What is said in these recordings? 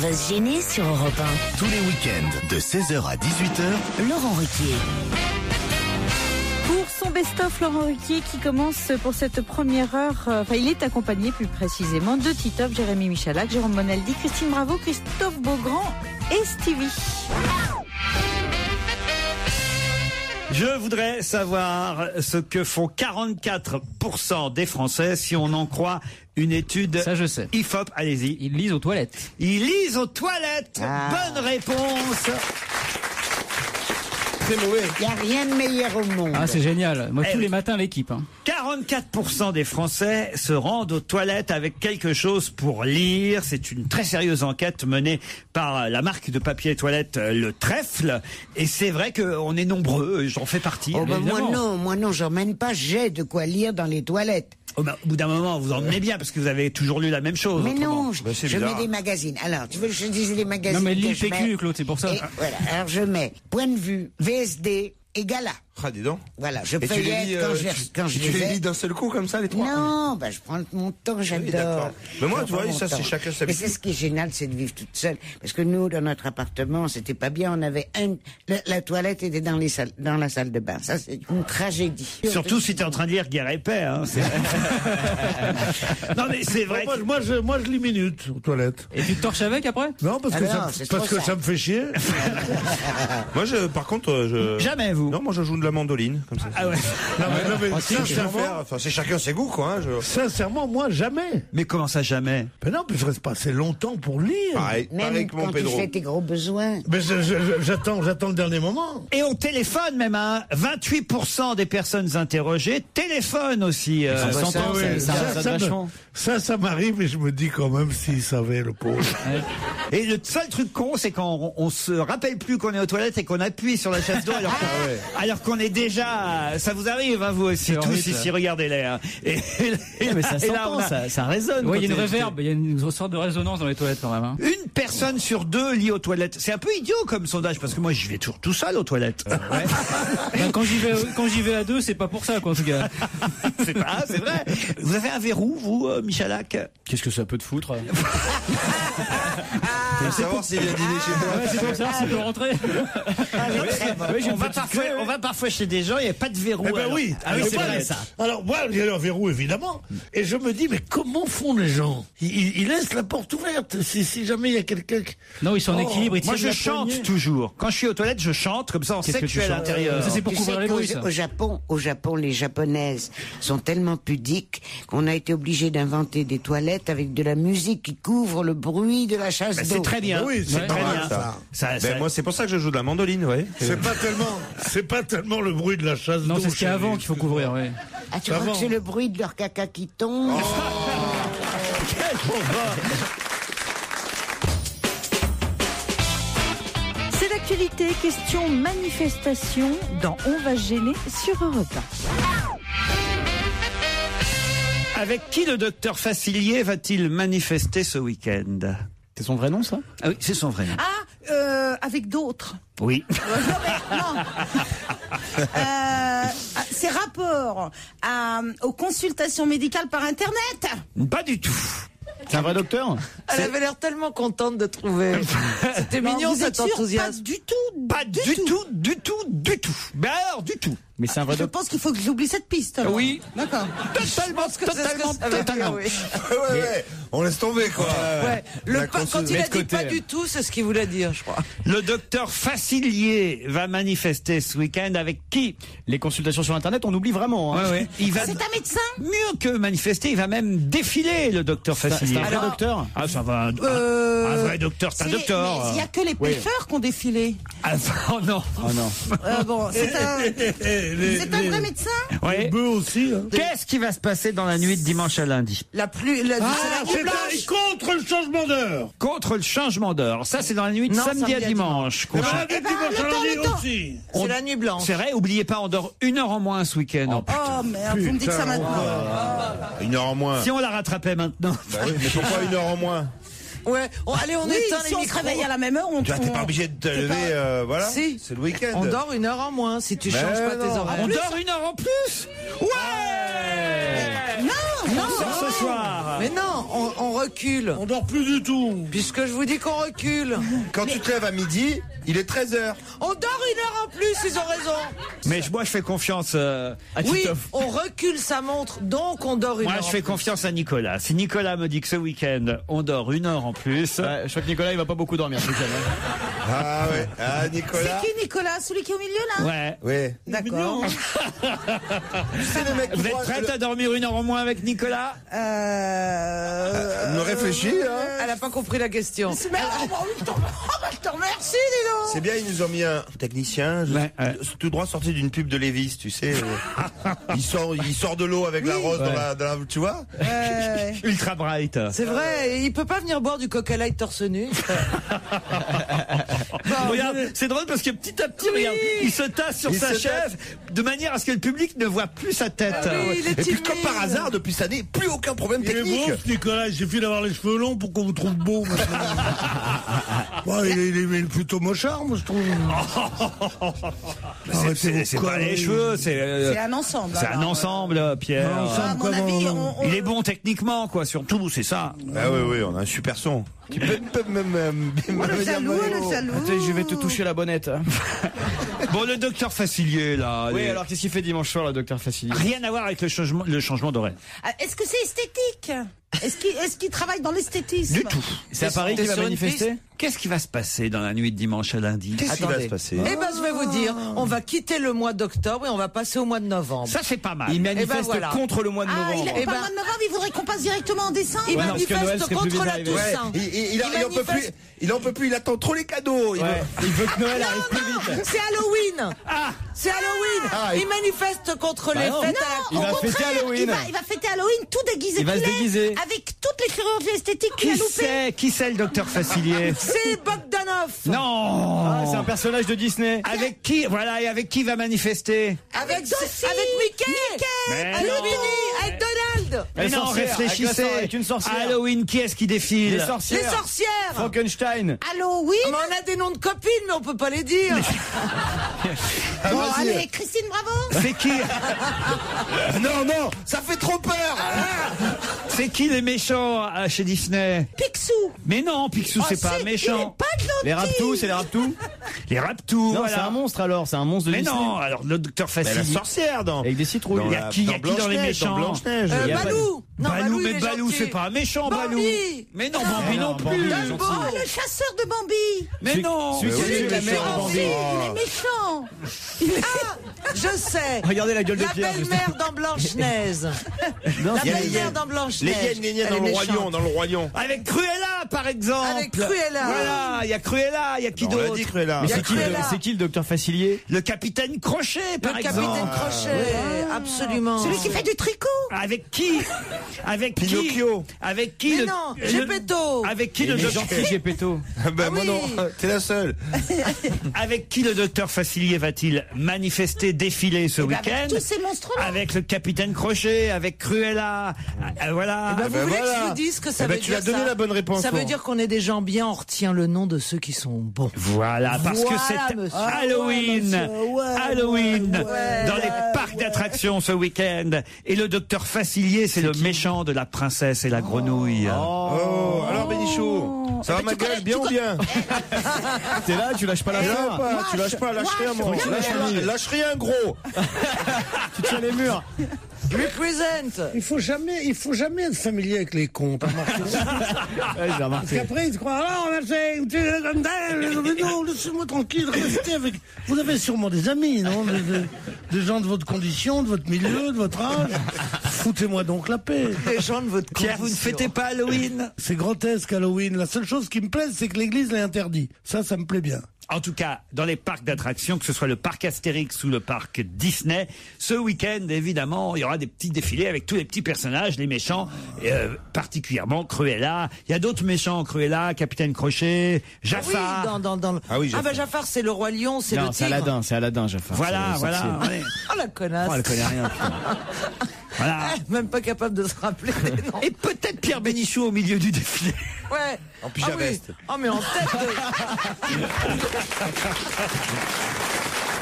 va se gêner sur Europe 1. Tous les week-ends, de 16h à 18h, Laurent Ruquier. Pour son best-of, Laurent Ruquier qui commence pour cette première heure, il est accompagné plus précisément de Titoff, Jérémy Michalak, Jérôme Bonaldi, Christine Bravo, Christophe Beaugrand et Stevie. Je voudrais savoir ce que font 44% des Français si on en croit une étude. Ça, je sais. IFOP, allez-y. Ils lisent aux toilettes. Ils lisent aux toilettes. Bonne réponse. C'est mauvais. Il n'y a rien de meilleur au monde. Ah, c'est génial. Moi, tous les matins, l'équipe. 44% des Français se rendent aux toilettes avec quelque chose pour lire. C'est une très sérieuse enquête menée par la marque de papier toilette Le Trèfle. Et c'est vrai qu'on est nombreux, j'en fais partie. Oh, moi non, j'emmène pas, j'ai de quoi lire dans les toilettes. Au bout d'un moment, vous en menez bien parce que vous avez toujours lu la même chose. Mais autrement. non, je mets des magazines. Alors, tu veux que je dise les magazines? Non, mais lis le je PQ, mets Claude, c'est pour ça. Et voilà, alors je mets Point de vue, VSD et Gala. Ah, dis donc. Voilà, je Et tu les feuillette lis, quand je tu les les lis ai. d'un seul coup comme ça, les trois? Non, je prends mon temps, j'adore. Oui, d'accord. Mais moi, Je tu vois, prends ça, mon c'est temps. chacun sa Mais vie. c'est ce qui est génial, c'est de vivre toute seule. Parce que nous, dans notre appartement, c'était pas bien. On avait la toilette était dans la salle de bain. Ça, c'est une tragédie. Surtout si tu es en train de lire Guerre et Paix. Hein, non, mais c'est vrai. Moi, je lis minutes aux toilettes. Et tu te torches avec après? Non, parce que, ça me fait chier. Moi, par contre, Jamais vous. Non, moi, je joue de la mandoline, comme ça. Ah ouais. Non, mais sincèrement, Enfin, c'est chacun ses goûts, quoi. Hein, sincèrement, moi, jamais. Mais comment ça, jamais? Mais non, puis je reste pas assez longtemps pour lire. Pareil Même que mon quand tu Pedro. fais tes gros besoins. Mais j'attends le dernier moment. Et au téléphone même, hein, 28% des personnes interrogées téléphonent aussi. s'entend, ouais, ça vachement. Ça m'arrive et je me dis quand même s'il savait, le pauvre. Et le seul truc con, c'est quand on se rappelle plus qu'on est aux toilettes et qu'on appuie sur la chasse d'eau alors qu'on est déjà. Ça vous arrive, hein, vous aussi, tous horrible, ici, regardez-les. Hein. Mais ça et là, s'entend, on a- ça résonne. Oui, il y a une réverb, il y a une sorte de résonance dans les toilettes quand même. Hein. Une personne sur deux lit aux toilettes. C'est un peu idiot comme sondage parce que moi j'y vais toujours tout seul aux toilettes. Ben, quand j'y vais à deux, c'est pas pour ça, quoi, en tout cas. c'est vrai. Vous avez un verrou, vous, Michalak? Qu'est-ce que ça peut te foutre? Pour savoir s'il vient dîner chez toi. Ouais, c'est pour ça, c'est pour rentrer. On va parfois chez des gens, il n'y a pas de verrou. Eh ben alors. oui. Ah oui, Alors, c'est moi, vrai ça. Alors, moi, il y a un verrou, évidemment. Et je me dis, mais comment font les gens? Ils laissent la porte ouverte. Si jamais il y a quelqu'un qui... Non, ils sont en équilibre, ils Moi tiennent je la chante poignée. toujours. Quand je suis aux toilettes, je chante, comme ça on Qu'est-ce sait que que je suis tu à chantes l'intérieur. Ça, c'est pour Tu couvrir sais les bruits, ça. Au Japon, les japonaises sont tellement pudiques qu'on a été obligé d'inventer des toilettes avec de la musique qui couvre le bruit de la chasse Bah, d'eau. c'est très bien. Oui, c'est très pas mal, bien. ça. Ben, moi, c'est pour ça que je joue de la mandoline, ouais. C'est pas tellement le bruit de la chasse Non, d'eau. c'est ce qu'il y a avant qu'il faut couvrir, oui. Ah, tu crois que c'est le bruit de leur caca qui tombe? C'est l'actualité, question manifestation dans On va se gêner sur Europe 1. Avec qui le docteur Facilier va-t-il manifester ce week-end? C'est son vrai nom, ça? Ah oui, c'est son vrai nom. Avec d'autres. Oui. C'est rapport aux consultations médicales par Internet. Pas du tout. C'est un vrai docteur? Elle avait l'air tellement contente de trouver. C'était mignon Vous êtes cet sûr? enthousiasme. Pas du tout. Pas du tout. Mais alors, du tout. Mais c'est un vrai Je docteur? pense qu'il faut que j'oublie cette piste. alors. Oui. D'accord. Totalement. Ouais. On laisse tomber, quoi. Ouais. Quand il a dit pas du tout, c'est ce qu'il voulait dire, je crois. Le docteur Facilier va manifester ce week-end avec qui? Les consultations sur Internet, on oublie vraiment. Hein. Ouais. Il va C'est un médecin. mieux que manifester, il va même défiler, le docteur Facilier. C'est un vrai docteur? Ah, ça va. Un vrai docteur, c'est un docteur. Mais il n'y a que les pêcheurs qui ont défilé. Ah, oh non. Oh non. Bon, c'est un vrai médecin. Ouais. Eux aussi, hein. Qu'est-ce qui va se passer dans la nuit de dimanche à lundi? C'est la nuit blanche. Contre le changement d'heure. Contre le changement d'heure. Ça, c'est dans la nuit de Non, samedi à dimanche. qu'on chante. le temps. aussi. C'est la nuit blanche. C'est vrai, oubliez pas, on dort 1 heure en moins ce week-end. Oh merde, vous me dites ça maintenant. 1 heure en moins. Si on la rattrapait maintenant. Bah oui, mais pourquoi 1 heure en moins? Ouais. Allez, on Oui, éteint si les on se micros. réveille à la même heure, on Tu vois, t'es pas obligé de te lever, voilà. Si. C'est le week-end. On dort 1 heure en moins si tu changes pas tes horaires. On dort 1 heure en plus? Ouais! Non, sort ce soir. Mais non, on recule. On dort plus du tout. Puisque je vous dis qu'on recule. Quand tu te lèves à midi, il est 13h. On dort 1 heure en plus, ils ont raison. Mais moi, je fais confiance à Oui, Titoff. on recule sa montre, donc on dort 1 Moi, heure. je en fais plus. confiance à Nicolas. Si Nicolas me dit que ce week-end, on dort 1 heure en plus. Ouais, je crois que Nicolas, il va pas beaucoup dormir ce week-end. Ah ouais. Ah, Nicolas. C'est qui, Nicolas? Celui qui est au milieu, là? Ouais. Ouais. D'accord. C'est le mec qui Vous êtes croit- prête à dormir 1 heure en moins avec Nicolas? Me réfléchis, hein. Elle a pas compris la question. Mais, je te remercie, dis donc. C'est bien, ils nous ont mis un technicien, Ouais. tout droit sorti d'une pub de Levi's, tu sais. Il sort de l'eau avec la rose dans la, tu vois. Ultra bright. C'est vrai, il peut pas venir boire du Coca Light torse nu. Regarde, c'est drôle parce que petit à petit, regarde, il se tasse sur Il sa se chaise de manière à ce que le public ne voit plus sa tête. Oui, il est Et puis timide. comme par hasard, depuis cette année, plus aucun problème Il est technique. beau, ce Nicolas. Il suffit d'avoir les cheveux longs pour qu'on vous trouve beau. Ouais, il est plutôt mochard, moi, je trouve. C'est pas les cheveux, C'est un ensemble. c'est un alors. ensemble, Pierre. À mon avis, Il est bon techniquement, quoi, surtout, c'est ça. Ah oui, on a un super son. Tu peux même Le salaud, le salaud. Attends, je vais te toucher la bonnette. Bon, le docteur Facilier, là. Oui, les- alors qu'est-ce qu'il fait dimanche soir, le docteur Facilier? Rien à voir avec le changement d'horaire. Est-ce que c'est esthétique? Est-ce qu'il travaille dans l'esthétisme? Du tout. C'est à Paris qu'il va sur une manifester? Qu'est-ce qui va se passer dans la nuit de dimanche à lundi? Qu'est-ce qui va Attendez. se passer? Eh ben, je vais vous dire, on va quitter le mois d'octobre et on va passer au mois de novembre. Ça, c'est pas mal. Il manifeste Eh ben voilà. contre le mois de Ah, il novembre. a Eh pas ben- le mois de novembre, il voudrait qu'on passe directement en décembre. Il Ouais, non, parce que Noël manifeste serait plus contre vite la arrivé. Ouais, Toussaint. il en peut plus, manifeste- il en peut plus, il attend trop les cadeaux. Il Ouais, veut- il veut que Noël arrive plus vite. C'est Halloween. Ah, C'est Halloween. Ah, Il manifeste contre les non. fêtes à Il la va Au fêter contraire, Halloween. Il va fêter Halloween tout déguisé. Il va qu'il se est, déguiser. Avec toutes les chirurgies esthétiques qu'il a loupées. Qui c'est le docteur Facilier? C'est Bogdanov. Non. Ah, c'est un personnage de Disney. Avec qui, voilà, et avec qui va manifester? Avec Dossi. Mickey. Mais Avec non. Minnie. Avec Donald. Mais Les non, sorcières, réfléchissez. avec une sorcière. Halloween, qui est-ce qui défile? Les Les sorcières. sorcières. Frankenstein. Halloween. Mais on a des noms de copines, mais on peut pas les dire. Ah, Bon, vas-y. allez, Christine Bravo. C'est qui? Non, ça fait trop peur. C'est qui les méchants chez Disney? Picsou. Mais non, Picsou, c'est pas Il est méchant. pas gentil. Les Raptous, c'est les Raptous? Les Raptous, Non, voilà. c'est un monstre alors, c'est un monstre de Mais Disney. non, alors le docteur Mais la Facilier. sorcière dans. Avec des citrouilles. Il y a qui dans les Blanche-Neige, méchants? Blanche-Neige. y a pas de- Balou. Non, Balou, il mais est Balou, gentil. c'est pas un méchant, Bambi. Balou. Mais non, Bambi non, non Bambi, il est plus. gentil. Oh, le chasseur de Bambi. Mais non. Celui qui a oui, tué la oui, mère oui. de Oh, Bambi. si, il est méchant. Ah, je sais. Regardez la gueule de La Pierre. belle-mère dans Blanche-Neige. Non, La Il y a les belle-mère hyènes. dans Les Blanche-Neige. hyènes, Elle dans est le Roi méchante. Lion, dans le Roi Lion. Avec Cruella, par exemple. Avec Cruella. Voilà, il y a Cruella, il y a qui On l'a d'autre? dit, Cruella. Mais Il y a c'est qui, Cruella. c'est qui le docteur Facilier? Le capitaine Crochet, par Le exemple. capitaine Crochet. Absolument. Celui qui fait du tricot. Avec qui? Avec qui? Pinocchio. Avec qui? Mais non, Geppetto. Avec qui Il le est docteur? gentil, Gepetto. Ben moi oui. non, t'es la seule. Avec qui le docteur Facilier va-t-il manifester, défiler ce Eh ben, week-end? avec tous ces monstres-là. Avec le capitaine Crochet, avec Cruella. Voilà. Eh ben, vous ben voulez que voilà. je vous dise que ça Eh ben, veut tu dire as donné ça la bonne réponse, Ça veut Laurent. dire qu'on est des gens bien, on retient le nom de ceux qui sont bons. Voilà, parce Voilà, que c'est monsieur. Halloween. Ah, ouais, monsieur, Halloween ouais, dans les parcs d'attractions ce week-end. Et le docteur Facilier, c'est le méchant de la princesse et la grenouille. Oh, alors Bénichou, ça va ma gueule, bien ou bien? T'es là, tu lâches pas la Tu lâches fin. pas, tu lâches pas, lâche rien, moi. Lâche rien, gros. Tu tiens les murs. Represent. Il faut jamais être familier avec les cons. T'as remarqué? Ouais, j'ai Parce remarqué. qu'après, ils se croient, ah, on a fait, mais non, laissez-moi tranquille, restez avec. Vous avez sûrement des amis, non? Des gens de votre condition, de votre milieu, de votre âge. Foutez-moi donc la paix. Les gens de votre Pierre, vous ne condition. fêtez pas Halloween? C'est grotesque, Halloween. La seule chose qui me plaît, c'est que l'église l'a interdit. Ça me plaît bien. En tout cas, dans les parcs d'attractions, que ce soit le parc Astérix ou le parc Disney, ce week-end, évidemment, il y aura des petits défilés avec tous les petits personnages, les méchants, particulièrement Cruella. Il y a d'autres méchants, Cruella, Capitaine Crochet, Jafar. Oui, dans le... Ah oui, Jafar. bah Jafar, c'est le roi lion, c'est le Non, c'est tigre. Aladdin, Jafar. Voilà, C'est le voilà. sorcier. Ouais. Oh la connasse. Oh, elle connaît rien, putain. Voilà. Même pas capable de se rappeler des noms. Et peut-être Pierre Bénichou au milieu du défilé. Ouais. En pyjama Ah oui. veste. Oh mais en tête de...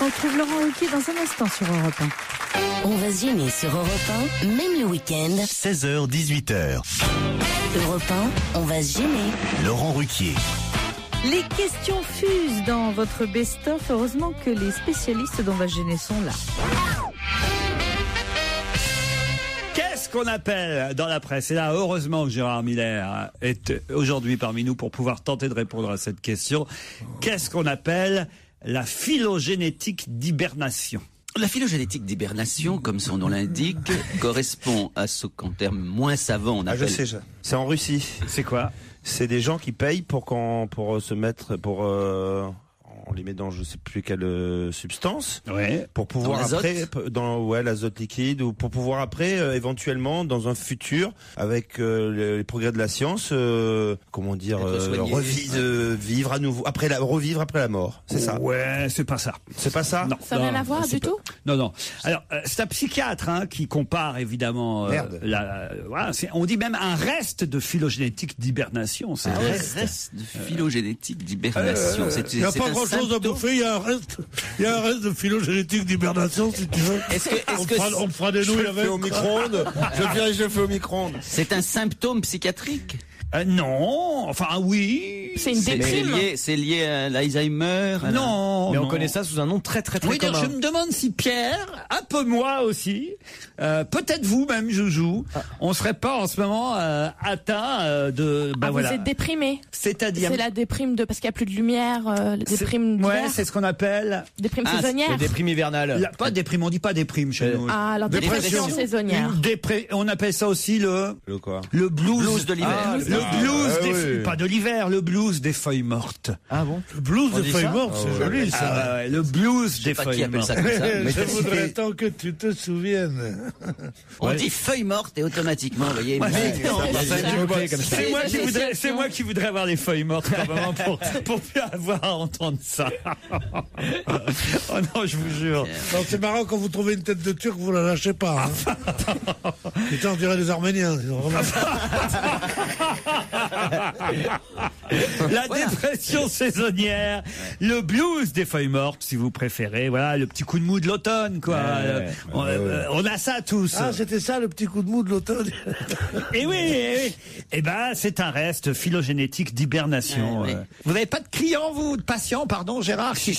On retrouve Laurent Ruquier dans un instant sur Europe 1. On va se gêner sur Europe 1, même le week-end. 16h, 18h. Europe 1, on va se gêner. Laurent Ruquier. Les questions fusent dans votre best-of. Heureusement que les spécialistes d'On va se gêner sont là. Qu'est-ce qu'on appelle dans la presse? Et là, heureusement que Gérard Miller est aujourd'hui parmi nous pour pouvoir tenter de répondre à cette question. Qu'est-ce qu'on appelle la phylogénétique d'hibernation? La phylogénétique d'hibernation, comme son nom l'indique, correspond à ce qu'en termes moins savants on appelle... je sais, c'est en Russie. C'est quoi? C'est des gens qui payent pour se mettre, on les met dans je sais plus quelle substance, pour pouvoir après dans l'azote liquide, ou pour pouvoir après éventuellement dans un futur avec les progrès de la science vivre à nouveau revivre après la mort. C'est ça? Ouais, c'est pas ça. C'est pas ça? Non. Ça n'a rien à voir du tout? Non. Alors c'est un psychiatre qui compare évidemment on dit même un reste de phylogénétique d'hibernation. C'est reste de phylogénétique d'hibernation. Il n'y a pas grand-chose à bouffer, il y a un reste de phylogénétique d'hibernation, si tu veux. On fera des nouilles avec. Au micro-ondes. Je le fais au micro-ondes. C'est un symptôme psychiatrique? Non, enfin oui. C'est une déprime. C'est lié à l'Alzheimer? Non. Mais on connaît ça sous un nom très très très commun. Je me demande si Pierre, un peu moi aussi, peut-être vous même Joujou, on serait pas en ce moment atteint de... Vous êtes déprimé. C'est-à-dire... C'est la déprime parce qu'il n'y a plus de lumière, déprime d'hiver. Ouais, c'est ce qu'on appelle... Déprime saisonnière. Déprime hivernale. Pas déprime, on dit pas déprime chez nous. Ah, alors dépression saisonnière. On appelle ça aussi le blues de l'hiver. Le blues pas de l'hiver, le blues des feuilles mortes. Ah bon? Le blues des feuilles mortes, c'est joli ça. Le blues des feuilles mortes. Ça comme ça. Mais je voudrais tant que tu te souviennes. On dit feuilles mortes et automatiquement, vous voyez. C'est moi qui voudrais avoir les feuilles mortes probablement pour plus avoir à entendre ça. Oh non, je vous jure. Non, c'est marrant quand vous trouvez une tête de Turc, vous la lâchez pas. Putain, on dirait des Arméniens. La dépression saisonnière, le blues des feuilles mortes, si vous préférez. Voilà, le petit coup de mou de l'automne, quoi. On a ça tous. Ah, c'était ça, le petit coup de mou de l'automne. Et oui. Eh ben, c'est un reste phylogénétique d'hibernation. Vous n'avez pas de clients, vous, de patients, pardon, Gérard, qui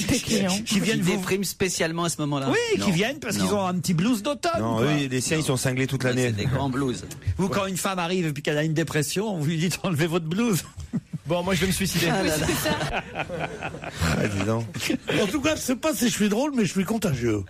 viennent vous dépriment spécialement à ce moment-là? Oui, qui viennent parce qu'ils ont un petit blues d'automne. Non, eux, les siens, ils sont cinglés toute l'année. C'est des grands blues. Vous, quand une femme arrive et puis qu'elle a une dépression, vous lui dites enlevez votre blues. Bon, moi je vais me suicider. Dis donc. En tout cas, je sais pas si je suis drôle, mais je suis contagieux.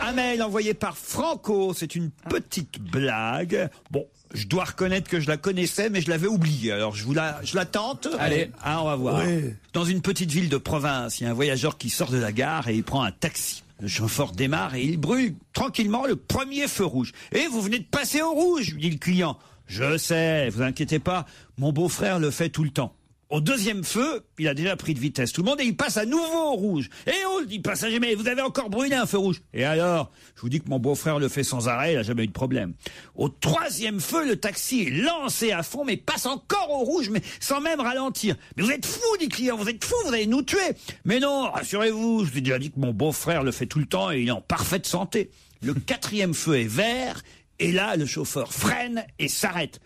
Un mail envoyé par Franco, c'est une petite blague. Bon, je dois reconnaître que je la connaissais, mais je l'avais oubliée. Alors je la tente. Allez, on va voir. Oui. Dans une petite ville de province, il y a un voyageur qui sort de la gare et il prend un taxi. Le chauffeur démarre et il brûle tranquillement le premier feu rouge. Et vous venez de passer au rouge, lui dit le client. Je sais, vous inquiétez pas, mon beau-frère le fait tout le temps. Au deuxième feu, il a déjà pris de vitesse tout le monde et il passe à nouveau au rouge. Et oh, dit passager, mais vous avez encore brûlé un feu rouge. Et alors, je vous dis que mon beau-frère le fait sans arrêt, il a jamais eu de problème. Au troisième feu, le taxi est lancé à fond, mais passe encore au rouge, mais sans même ralentir. Mais vous êtes fou, dit le client, vous êtes fou, vous allez nous tuer. Mais non, rassurez-vous, je vous ai déjà dit que mon beau-frère le fait tout le temps et il est en parfaite santé. Le quatrième feu est vert, et là, le chauffeur freine et s'arrête.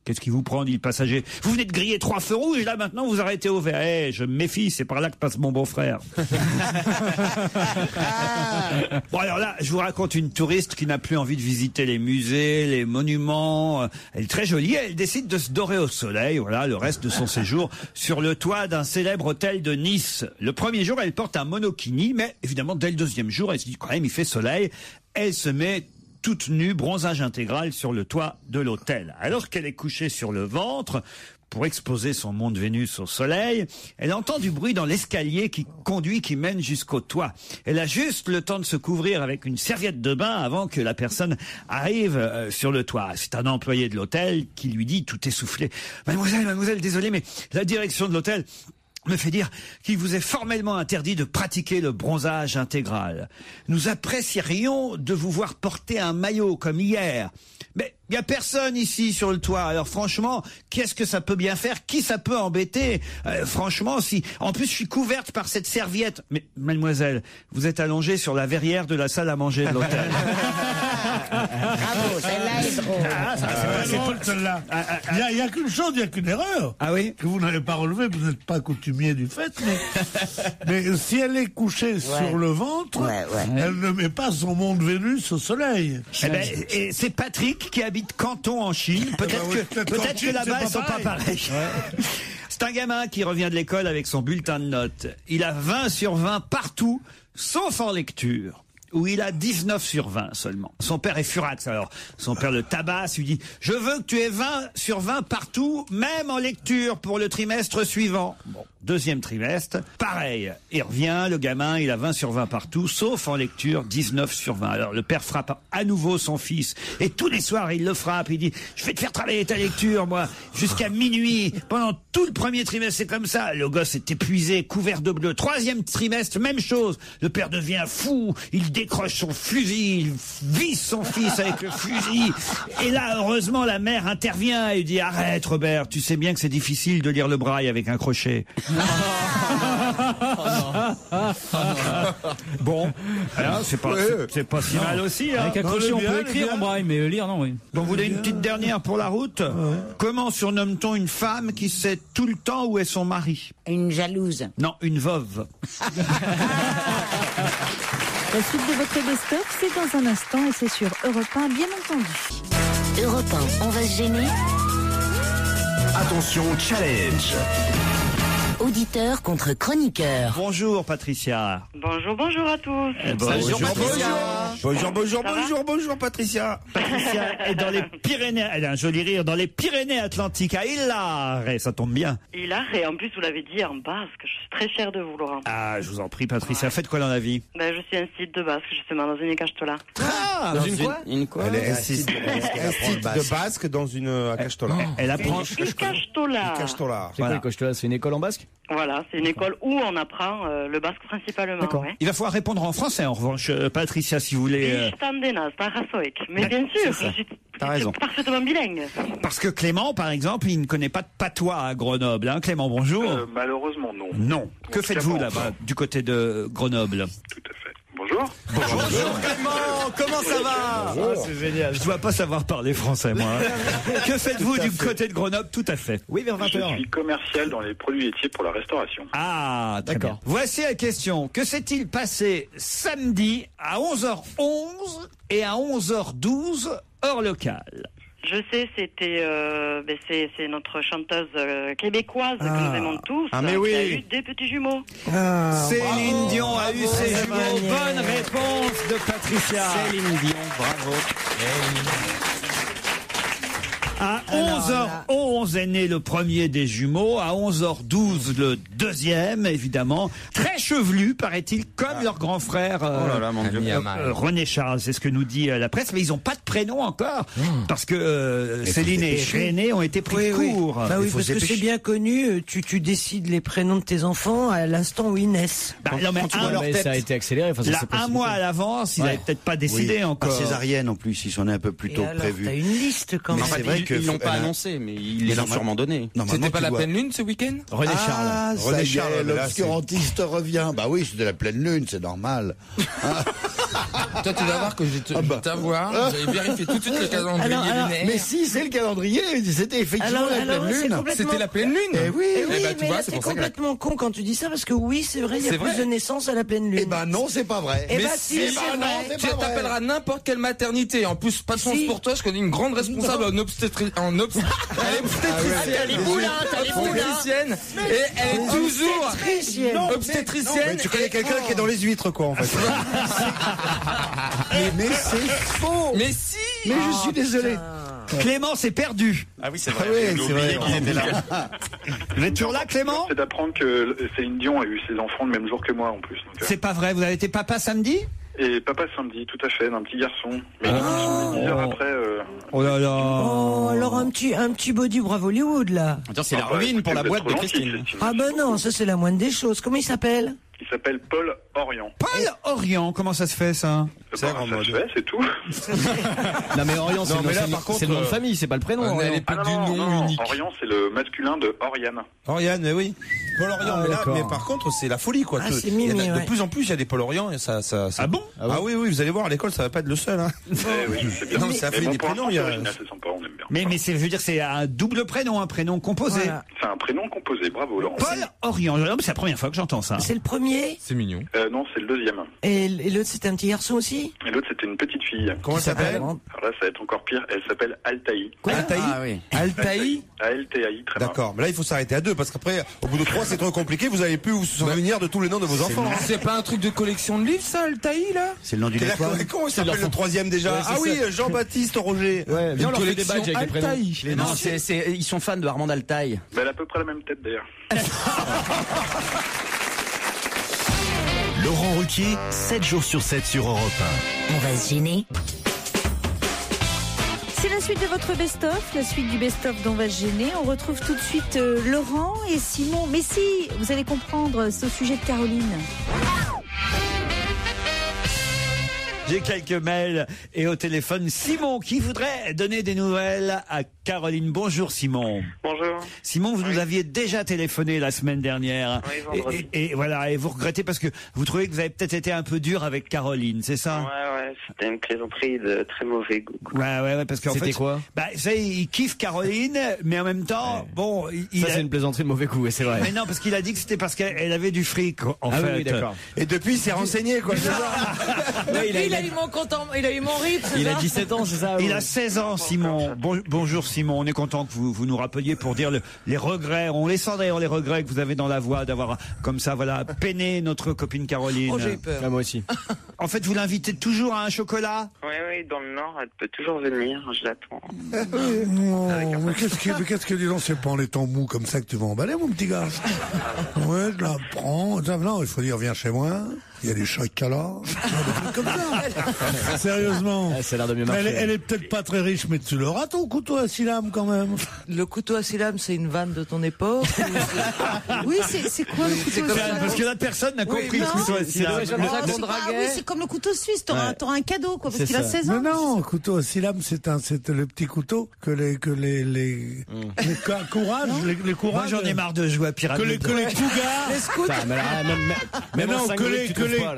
Qu'est-ce qui vous prend, dit le passager? Vous venez de griller 3 feux rouges, là maintenant vous arrêtez au vert. Je me méfie, c'est par là que passe mon beau-frère. Bon alors là, je vous raconte une touriste qui n'a plus envie de visiter les musées, les monuments. Elle est très jolie, elle décide de se dorer au soleil, voilà, le reste de son séjour sur le toit d'un célèbre hôtel de Nice. Le premier jour, elle porte un monokini, mais évidemment, dès le deuxième jour, elle se dit quand même, il fait soleil. Elle se met toute nue, bronzage intégral sur le toit de l'hôtel. Alors qu'elle est couchée sur le ventre, pour exposer son mont de Vénus au soleil, elle entend du bruit dans l'escalier qui mène jusqu'au toit. Elle a juste le temps de se couvrir avec une serviette de bain avant que la personne arrive sur le toit. C'est un employé de l'hôtel qui lui dit, tout essoufflé, « Mademoiselle, désolé, mais la direction de l'hôtel me fait dire qu'il vous est formellement interdit de pratiquer le bronzage intégral. Nous apprécierions de vous voir porter un maillot comme hier, Mais il y a personne ici sur le toit. Alors franchement, qu'est-ce que ça peut bien faire? Qui ça peut embêter? Franchement, si. En plus, je suis couverte par cette serviette. Mais mademoiselle, vous êtes allongée sur la verrière de la salle à manger de l'hôtel. Bravo, celle-là est drôle. C'est drôle, celle-là. Il n'y a qu'une chose, il n'y a qu'une erreur. Ah oui? Que vous n'avez pas relevée, vous n'êtes pas coutumier du fait, mais si elle est couchée sur le ventre, elle ne met pas son monde Vénus au soleil. Et c'est Patrick qui habite Canton en Chine. Peut-être que là-bas, ils sont pas pareils. C'est un gamin qui revient de l'école avec son bulletin de notes. Il a 20 sur 20 partout, sauf en lecture, où il a 19 sur 20 seulement. Son père est furax, alors son père le tabasse, lui dit « Je veux que tu aies 20 sur 20 partout, même en lecture, pour le trimestre suivant. » Bon, deuxième trimestre, pareil. Il revient, le gamin, il a 20 sur 20 partout, sauf en lecture, 19 sur 20. Alors le père frappe à nouveau son fils, et tous les soirs, il le frappe, il dit « Je vais te faire travailler ta lecture, moi, jusqu'à minuit. Pendant tout le premier trimestre, c'est comme ça. » Le gosse est épuisé, couvert de bleu. Troisième trimestre, même chose. Le père devient fou, il décroche son fusil, il vise son fils avec le fusil. Et là, heureusement, la mère intervient et lui dit « Arrête, Robert, tu sais bien que c'est difficile de lire le braille avec un crochet. » Bon, alors, c'est pas si mal aussi. Avec un crochet, on peut écrire en braille, mais lire, non, oui. Donc, vous voulez une petite dernière pour la route? Comment surnomme-t-on une femme qui sait tout le temps où est son mari? Une jalouse. Non, une veuve. La suite de votre best-of, c'est dans un instant et c'est sur Europe 1, bien entendu. Europe 1, on va se gêner. Attention, challenge. Auditeur contre chroniqueur. Bonjour Patricia. Bonjour à tous. Bonjour Patricia. Patricia est dans les Pyrénées, elle a un joli rire, dans les Pyrénées-Atlantiques, à Hilar, ça tombe bien. Hilar, et en plus vous l'avez dit en basque, je suis très fière de vous Laurent. Ah, je vous en prie Patricia, faites quoi dans la vie? Je suis un site de basque, justement, dans une Ikastola. Ah, dans une quoi? Elle est un site de basque dans une Ikastola. Elle apprend Ikastola. C'est quoi Ikastola? C'est une école en basque? Voilà, c'est une école où on apprend le basque principalement. D'accord. Ouais. Il va falloir répondre en français en revanche, Patricia, si vous voulez. Mais bien sûr, je suis parfaitement bilingue. Parce que Clément, par exemple, il ne connaît pas de patois à Grenoble. Hein, Clément, bonjour. Malheureusement, non. Non. Que faites-vous là-bas, du côté de Grenoble? Tout à fait. Bonjour. Bonjour Clément, comment ça va? C'est génial. Je ne dois pas savoir parler français, moi. Que faites-vous du côté de Grenoble? Tout à fait. Oui, vers 20h. Je suis commercial dans les produits laitiers pour la restauration. Ah, d'accord. Voici la question. Que s'est-il passé samedi à 11h11 et à 11h12, heure locale? Je sais, c'était c'est notre chanteuse québécoise que nous aimons tous, qui a eu des petits jumeaux. Céline Dion a eu ses jumeaux. Bonne réponse de Patricia. Céline Dion, bravo. À 11h11 est né le premier des jumeaux, à 11h12 le deuxième, évidemment. Très chevelu, paraît-il, comme leur grand frère René Charles. C'est ce que nous dit la presse, mais ils n'ont pas de prénom encore, parce que Céline et René ont été pris de court. Bah oui, parce que c'est bien connu, tu décides les prénoms de tes enfants à l'instant où ils naissent. Ça a été accéléré. Là, un mois à l'avance, ils n'avaient peut-être pas décidé encore. Pas césarienne en plus, ils sont un peu plus tôt prévu. T'as une liste quand même. C'est vrai qu'ils l'ont pas annoncé, mais ils les ont sûrement donné. C'était pas la pleine lune ce week-end? René Charles. René Charles, l'obscurantiste revient. Bah oui, c'était la pleine lune, c'est normal. Toi, tu vas voir que je vais t'avoir. J'ai vérifié tout de suite le calendrier lunaire. Mais si, c'est le calendrier. C'était effectivement la pleine lune. C'était la pleine lune. Eh oui. Tu vois, c'est complètement con quand tu dis ça, parce que oui, c'est vrai, il y a plus de naissances à la pleine lune. Eh ben non, c'est pas vrai. Eh ben si, c'est vrai. Tu t'appelleras n'importe quelle maternité. En plus, pas de chance pour toi, je connais une grande responsable en obstétricienne. Et elle est toujours obstétricienne. Tu connais quelqu'un qui est dans les huîtres, quoi, en fait. Mais c'est faux. Mais si. Mais je suis désolé. Clément s'est perdu. Ah oui, c'est vrai. C'est vrai. Qu'ils étaient là. Vous êtes toujours là, Clément? C'est d'apprendre que Céline Dion a eu ses enfants le même jour que moi, en plus. C'est pas vrai, vous avez été papa samedi? Et papa samedi, tout à fait, d'un petit garçon. Mais 10 heures après... Oh là là. Oh, alors un petit body Bravo Hollywood, là. C'est la ruine pour la boîte de Christine. Ah ben non, ça c'est la moindre des choses. Comment il s'appelle? Il s'appelle Paul Orion. Paul Orion, comment ça se fait ça? Ça se fait, c'est tout. Non mais Orion, c'est le nom de famille, c'est pas le prénom. Non, Orion, c'est le masculin de Oriane. Oriane, oui. Paul Orion, mais par contre, c'est la folie, quoi. C'est mimi, de plus en plus, il y a des Paul Orion. Ah bon? Ah oui, vous allez voir, à l'école, ça va pas être le seul. Hein. Oui, c'est bien. Non, c'est la folie des prénoms. C'est original, c'est sympa, on aime bien. Mais je veux dire, c'est un double prénom, un prénom composé. Voilà. C'est un prénom composé, bravo Laurent. Paul Orion, c'est la première fois que j'entends ça. C'est le premier? C'est mignon. Non, c'est le deuxième. Et l'autre, c'était un petit garçon aussi? Et l'autre, c'était une petite fille. Comment elle s'appelle? Alors là, ça va être encore pire. Elle s'appelle Altaï. Quoi? Altaï? Ah oui. Altaï? Altaï, très bien. D'accord, mais là, il faut s'arrêter à 2, parce qu'après, au bout de 3, c'est trop compliqué, vous allez plus vous souvenir de tous les noms de vos enfants. Hein. C'est pas un truc de collection de livres, ça, Altaï, là? C'est le nom d'une étoile. Comment il s'appelle le troisième déjà? Ouais, ah oui, Jean-Baptiste Roger. Ouais, viens, on leur fait des badges avec les prénoms. Non, ils sont fans de Armand Altaï. Elle a à peu près la même tête d'ailleurs. Laurent Ruquier, 7 jours sur 7 sur Europe 1. On va se gêner. C'est la suite de votre best-of, la suite du best-of dont on va se gêner. On retrouve tout de suite Laurent et Simon. Mais si, vous allez comprendre, c'est au sujet de Caroline. J'ai quelques mails et au téléphone Simon qui voudrait donner des nouvelles à Caroline. Bonjour Simon. Bonjour. Simon, vous nous aviez déjà téléphoné la semaine dernière. Oui, vendredi. Et voilà, et vous regrettez parce que vous trouvez que vous avez peut-être été un peu dur avec Caroline, c'est ça? Ouais, c'était une plaisanterie de très mauvais goût. Ouais, parce qu'en fait... C'était quoi? Ça, il kiffe Caroline, mais en même temps, bon... C'est une plaisanterie de mauvais goût, c'est vrai. Mais non, parce qu'il a dit que c'était parce qu'elle avait du fric, en fait. Oui, d'accord. Et depuis, il s'est renseigné, quoi. Il a eu mon rythme. Il a 17 ans, c'est ça? Il a 16 ans, Simon. Bonjour, Simon. On est content que vous nous rappeliez pour dire les regrets. On les sent d'ailleurs, les regrets que vous avez dans la voix d'avoir, comme ça, voilà, peiné notre copine Caroline. Oh, j'ai eu peur. Ah, moi aussi. En fait, vous l'invitez toujours à un chocolat? Oui, dans le Nord, elle peut toujours venir, je l'attends. Mais qu'est-ce que dis donc, c'est pas en étant mou comme ça que tu vas emballer, mon petit gars? Ouais, je la prends. Non, il faut dire, viens chez moi. Il y a des chocolats, des trucs comme ça. Sérieusement. Ça a l'air de mieux marcher. Elle est peut-être pas très riche, mais tu l'auras ton couteau à six lames quand même. Le couteau à six lames, c'est une vanne de ton époque? Oui, c'est quoi le couteau à six lames? Parce que la personne n'a compris le couteau à six lames. Oui, c'est comme le couteau suisse, t'auras un cadeau, quoi, parce qu'il a 16 ans. Non, le couteau à six lames, c'est le petit couteau que les courages, les courages. Moi, j'en ai marre de jouer à pyramide. Que les cougars. Les scouts. Mais non, que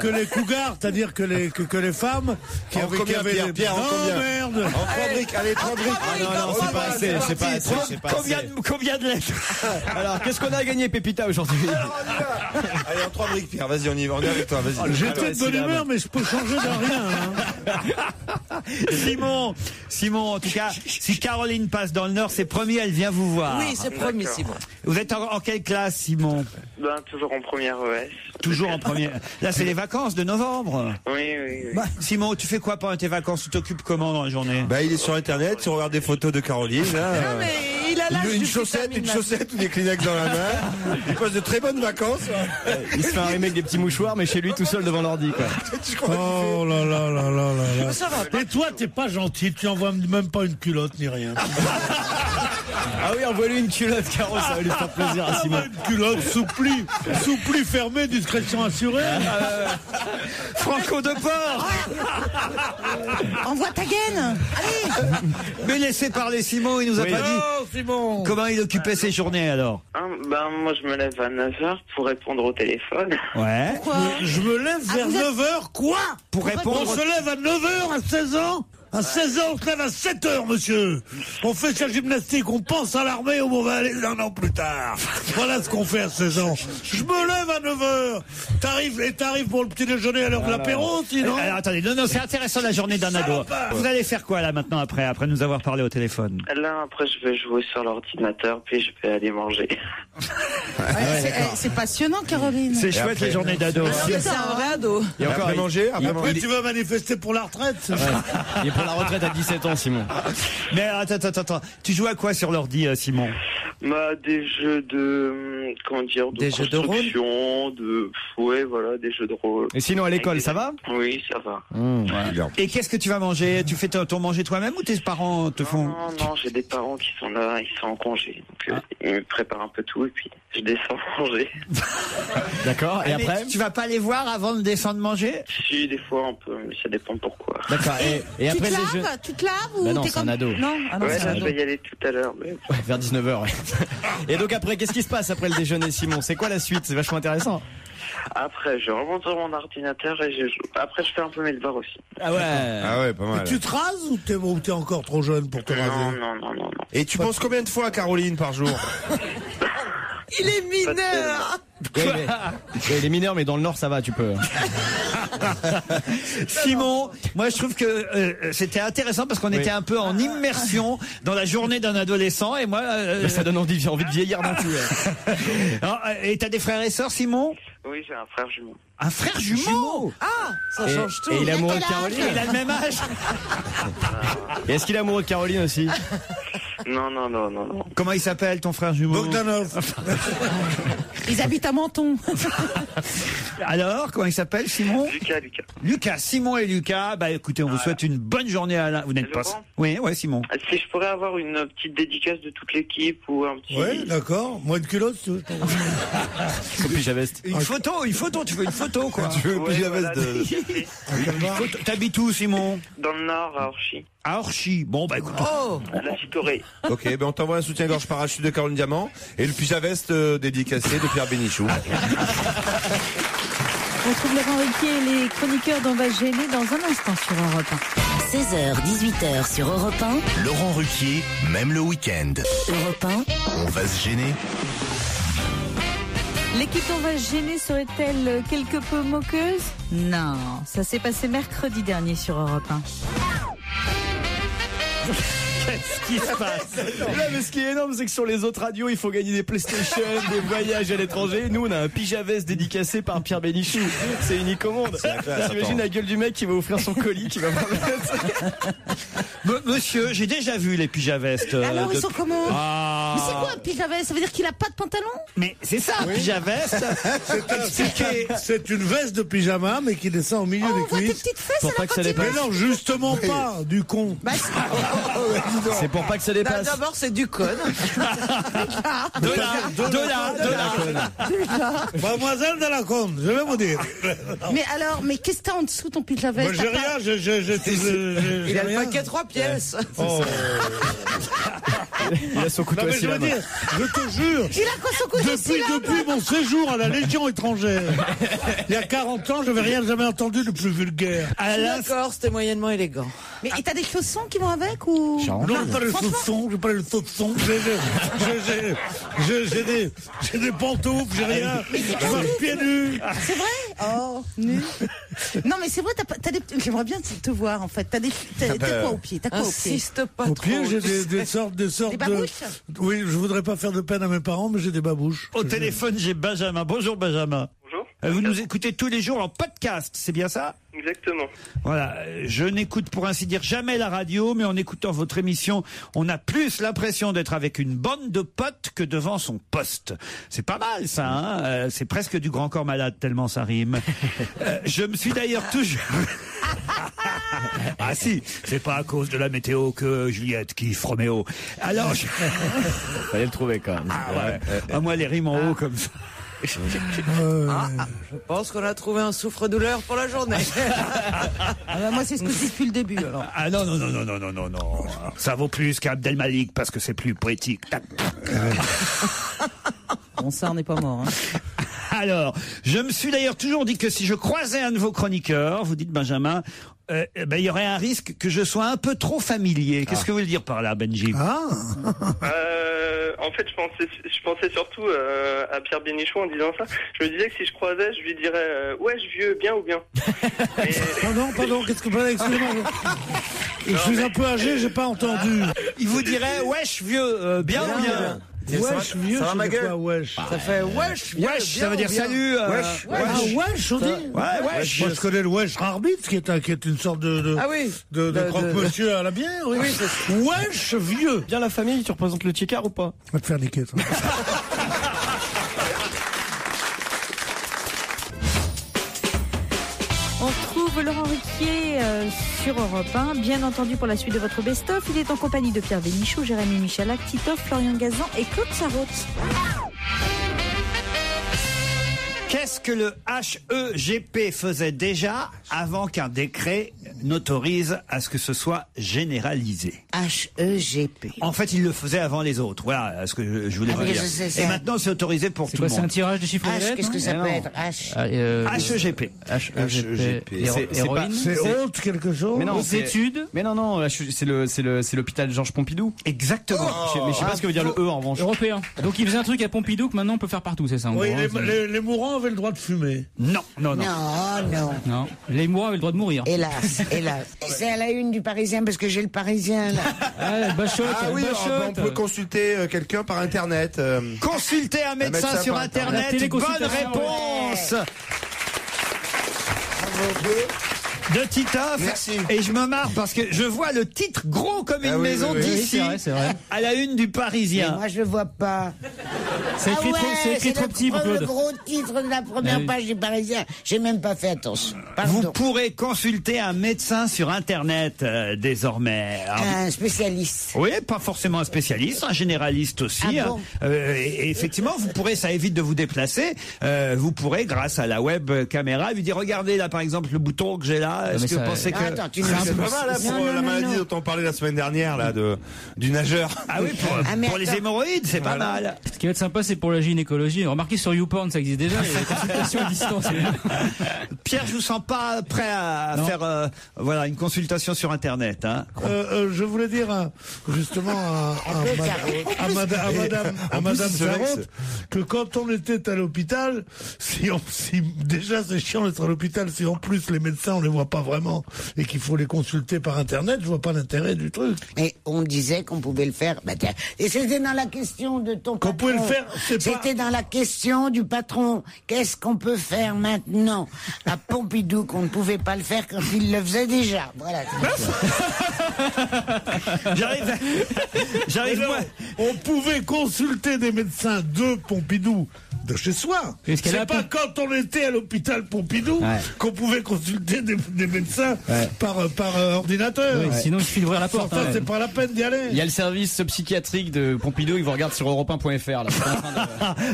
les cougars, c'est-à-dire que les femmes qui avaient des Pierre, oh merde. En 3 briques, allez, 3 briques. Non, c'est pas assez, c'est pas assez. Combien de lettres? Alors, qu'est-ce qu'on a gagné, Pépita, aujourd'hui? Allez, en 3 briques, Pierre, vas-y, on y va, on est avec toi, vas-y. J'étais de bonne humeur, mais je peux changer de rien. Simon, en tout cas, si Caroline passe dans le Nord, c'est promis, elle vient vous voir. Oui, c'est promis, Simon. Vous êtes en quelle classe, Simon? Toujours en première ES. Toujours en première. Là, c'est les vacances de novembre. Oui. Simon, tu fais quoi pendant tes vacances? Tu t'occupes comment dans la journée? Il est sur Internet, tu regardes des photos de Caroline. Là, Non, mais il a l'âge une chaussette ou des Kleenex dans la main. Il passe de très bonnes vacances. Il se fait un remake des petits mouchoirs, mais chez lui tout seul devant l'ordi, quoi. Oh là là là là là là. Et toi, t'es pas gentil, tu envoies même pas une culotte ni rien. Ah oui, envoie-lui une culotte, Caro, ça va lui faire plaisir à Simon. Une culotte souplie fermée, discrétion assurée. Franco de Port. Envoie ta gaine. Allez. Mais laissez parler Simon, il nous a pas dit Simon. Comment il occupait ses journées alors. Moi je me lève à 9h pour répondre au téléphone. Ouais. Pourquoi? Je me lève vers 9h, quoi? Pour répondre. On se lève à 9h à 16 ans? À 16 ans, on se lève à 7 heures, monsieur. On fait sa gymnastique, on pense à l'armée où on va aller 1 an plus tard. Voilà ce qu'on fait à 16 ans. Je me lève à 9 heures. T'arrives pour le petit déjeuner à l'heure de l'apéro, sinon? Alors, attendez, non, c'est intéressant la journée d'un ado. Vous allez faire quoi là maintenant après nous avoir parlé au téléphone? Là, après, je vais jouer sur l'ordinateur, puis je vais aller manger. C'est passionnant, Caroline. C'est chouette les journées d'ado. C'est un vrai ado. Et après manger, après tu vas manifester pour la retraite. Pour la retraite à 17 ans, Simon. Mais attends. Tu joues à quoi sur l'ordi, Simon? Des jeux de... Comment dire? Des jeux de rôle? Ouais, voilà, des jeux de rôle. Et sinon, à l'école, ça va? Oui, ça va. Ouais. Et qu'est-ce que tu vas manger? Tu fais ton manger toi-même ou tes parents te font? Non, j'ai des parents qui sont là, ils sont en congé. Donc il me prépare un peu tout et puis je descends manger. D'accord, et après tu vas pas les voir avant de descendre manger? Si, des fois un peu, mais ça dépend pourquoi. D'accord, et après le déjeuner. Tu te laves ou Bah non, t'es c'est un comme... ado. Non, Ouais, c'est un je ado. vais y aller tout à l'heure. Mais... Ouais, vers 19h. Et donc après, qu'est-ce qui se passe après le déjeuner, Simon? C'est quoi la suite? C'est vachement intéressant. Après, je remonte sur mon ordinateur et je joue. Après, je fais un peu mes devoirs aussi. Ah ouais. Ah ouais, pas mal. Tu te rases ou t'es encore trop jeune pour te raser? Non. Et tu penses combien de fois à Caroline par jour? Il est mineur. Oui, il est mineur, mais dans le Nord, ça va, tu peux. Simon, moi je trouve que c'était intéressant parce qu'on était un peu en immersion dans la journée d'un adolescent et moi... ça donne envie de vieillir d'un coup. Ouais. Alors, et t'as des frères et sœurs, Simon? Oui, j'ai un frère jumeau. Un frère jumeau? Ah, ça change tout. Et il est amoureux de Caroline. Il a le même âge. Et est-ce qu'il est amoureux de Caroline aussi? Non. Comment il s'appelle ton frère jumeau? Bogdanov. Ils habitent à Menton. Alors, comment il s'appelle, Simon? Lucas, Simon et Lucas. Bah écoutez, on vous souhaite une bonne journée à la... Vous n'êtes pas... Oui, Simon. Si je pourrais avoir une petite dédicace de toute l'équipe ou un petit... Ouais, d'accord. Moi, une culotte, tu veux. Son pyjaveste. Une photo, tu veux une photo, quoi. Tu veux une pyjaveste de... T'habites où, Simon? Dans le Nord, à Orchy. À Orchy. Bon, bah écoute. À la Citorée. Ok, ben on t'envoie un soutien-gorge parachute de Caroline Diamant et le pyjaveste dédicacé de Pierre Bénichou. On trouve Laurent Ruquier et les chroniqueurs d'On va se gêner dans un instant sur Europe 1. 16h, 18h sur Europe 1. Laurent Ruquier, même le week-end. Europe 1. On va se gêner. L'équipe d'On va se gêner serait-elle quelque peu moqueuse? Non, ça s'est passé mercredi dernier sur Europe 1. Qu'est-ce qui se passe? Là, mais ce qui est énorme, c'est que sur les autres radios, il faut gagner des PlayStation, des voyages à l'étranger. Nous, on a un pyjaveste dédicacé par Pierre Bénichou. C'est unique au monde. T'imagines la gueule du mec qui va offrir son colis, qui va Monsieur, j'ai déjà vu les pyjavestes. Alors, ils sont comment? Ah. Mais c'est quoi un pyjaveste? Ça veut dire qu'il a pas de pantalon? Mais c'est ça, un pyjaveste. C'est une veste de pyjama, mais qui descend au milieu des On voit tes cuisses. petites fesses Pour à pas la que ça cantine. Mais non, justement pas, du con. Bah, C'est pour pas que ça dépasse. D'abord, c'est du code. De là. Mademoiselle de la Conde, je vais vous dire. Mais alors, mais qu'est-ce que t'as en dessous ton pyjama? Moi, j'ai rien, Il a le paquet 3 pièces. Oh. Il a son couteau Non, à mais je veux dire, je te jure. Il a quoi son couteau Depuis mon séjour à la Légion étrangère, il y a 40 ans, je n'avais rien jamais entendu de plus vulgaire. D'accord, c'était moyennement élégant. Mais et t'as des chaussons qui vont avec ou? Non, pas les chaussons, j'ai pas les chaussons. J'ai des pantoufles, j'ai rien. Je marche pieds nus. C'est vrai? Oh, nu. Non, mais c'est vrai, t'as des... J'aimerais bien te voir, en fait. T'as quoi au pied? T'as quoi au pied? Insiste pas Au trop. pied, j'ai des sortes Des de... babouches? Oui, je voudrais pas faire de peine à mes parents, mais j'ai des babouches. Au téléphone, j'ai Benjamin. Bonjour, Benjamin. Bonjour. Vous nous écoutez tous les jours en podcast, c'est bien ça? Exactement. Voilà, je n'écoute pour ainsi dire jamais la radio, mais en écoutant votre émission, on a plus l'impression d'être avec une bande de potes que devant son poste. C'est pas mal ça, hein. C'est presque du grand corps malade tellement ça rime. Je me suis d'ailleurs toujours... Ah si, c'est pas à cause de la météo que Juliette kiffe Roméo. Alors, Fallait le trouver quand même. Ah ouais. Ah, moi les rimes en haut comme ça. Je pense qu'on a trouvé un souffre-douleur pour la journée. Ah bah moi, c'est ce que je dis depuis le début, alors. Ah non. Ça vaut plus qu'Abdel Malik parce que c'est plus poétique. Bon, ça, on n'est pas mort. Hein. Alors, je me suis d'ailleurs toujours dit que si je croisais un de vos chroniqueurs, vous dites Benjamin, il y aurait un risque que je sois un peu trop familier. Qu'est-ce que vous voulez dire par là, Benji? En fait, je pensais surtout à Pierre Bénichou en disant ça. Je me disais que si je croisais, je lui dirais wesh vieux, bien ou bien. Pardon, qu'est-ce que vous parlez? Excusez-moi. Je suis un peu âgé, j'ai pas entendu. Il vous dirait wesh vieux, bien ou bien? Wesh vieux, ça va, ma gueule? quoi, wesh? Ça fait wesh, vieux, Wesh, bien ça veut ou dire bien? salut. Wesh, on dit? Ouais, wesh. Moi, je connais le wesh arbitre, qui est une sorte de croque-monsieur à la bière, oui. Wesh vieux. Bien la famille, tu représentes le Tchikar ou pas? Va te faire niquer, toi. On retrouve Laurent Ruquier sur Europe 1. Bien entendu, pour la suite de votre best-of, il est en compagnie de Pierre Bénichou, Jérémy Michalak, Titoff, Florian Gazan et Claude Sarraute. Qu'est-ce que le HEGP faisait déjà avant qu'un décret n'autorise à ce que ce soit généralisé? HEGP. En fait, il le faisait avant les autres. Voilà ce que je voulais vous dire. Et maintenant, c'est autorisé pour tout le monde. C'est un tirage de chiffres de lettres? Qu'est-ce que ça peut être? HEGP. C'est autre quelque chose? Mais non, aux études? Mais non, c'est l'hôpital Georges Pompidou. Exactement. Mais je sais pas ce que veut dire le E en revanche. Européen. Donc il faisait un truc à Pompidou que maintenant on peut faire partout, c'est ça? Oui, les mourants avaient le droit de fumer. Non. Non. Les mourants avaient le droit de mourir. Hélas. C'est à la une du Parisien parce que j'ai le Parisien là. Bachotte. Ah oui, on peut consulter quelqu'un par Internet. Consulter un médecin sur Internet. Bonne réponse. De Titoff. Merci. Et je me marre parce que je vois le titre gros comme une maison d'ici, c'est vrai. à la une du Parisien. Mais moi je le vois pas. C'est écrit trop petit pour Claude. Le gros titre de la première page du Parisien. J'ai même pas fait attention. Pardon. Vous pourrez consulter un médecin sur Internet désormais. Alors, un spécialiste. oui, pas forcément un spécialiste, un généraliste aussi. Ah bon Et effectivement, vous pourrez, ça évite de vous déplacer. Vous pourrez, grâce à la web caméra, lui dire regardez là par exemple le bouton que j'ai là. Est-ce que vous pensez que c'est pas mal là, pour la maladie dont on parlait la semaine dernière là, du nageur? Ah oui, pour les hémorroïdes, c'est pas mal. Ce qui va être sympa, c'est pour la gynécologie. Remarquez sur YouPorn, ça existe déjà. Il y a des consultations à distance. Pierre, je vous sens pas prêt à faire une consultation sur Internet. Hein. Je voulais dire justement à Madame Sarraute que quand on était à l'hôpital, si déjà c'est chiant d'être à l'hôpital, si en plus les médecins on les voit pas vraiment et qu'il faut les consulter par Internet, je vois pas l'intérêt du truc. Et on disait qu'on pouvait le faire. Bah, tiens. Et c'était dans la question de ton patron. Qu'on pouvait le faire, c'était dans la question du patron. Qu'est-ce qu'on peut faire maintenant à Pompidou qu'on ne pouvait pas le faire quand il le faisait déjà? Voilà. J'arrive moi. On pouvait consulter des médecins de Pompidou de chez soi. C'est pas quand on était à l'hôpital Pompidou qu'on pouvait consulter des médecins par ordinateur. Oui, sinon il suffit d'ouvrir la porte. C'est pas la peine d'y aller. Il y a le service psychiatrique de Pompidou, ils vous regardent sur europe1.fr là.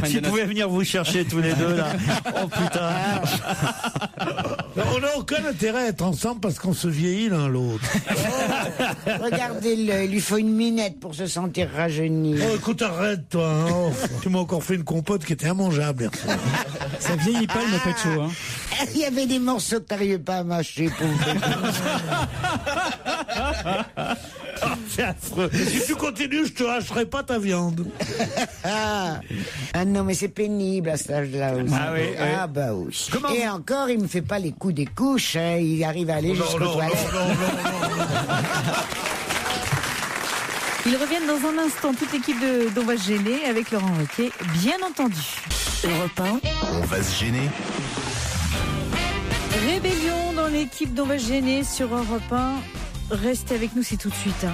Si vous pouvez venir vous chercher tous les deux là. Oh putain. On n'a aucun intérêt à être ensemble parce qu'on se vieillit l'un l'autre. Regardez-le, il lui faut une minette pour se sentir rajeuni. Oh, écoute, arrête toi. Hein. Tu m'as encore fait une compote qui était immangeable. Ça vieillit pas le Muppet Show. Hein. Il y avait des morceaux que t'arrivais pas à mâcher. C'est affreux. Si tu continues, je te hacherai pas ta viande. Ah non, mais c'est pénible à cet âge-là aussi. Ah oui. Ah bah oui. Et encore, il me fait pas les coups des couches. Hein. Il arrive à aller jusqu'aux toilettes. Ils reviennent dans un instant, toute l'équipe d'On va se gêner avec Laurent Ruquier, bien entendu. Europe 1. On va se gêner. Rébellion dans l'équipe d'On va se gêner sur Europe 1. Restez avec nous, c'est tout de suite. Hein.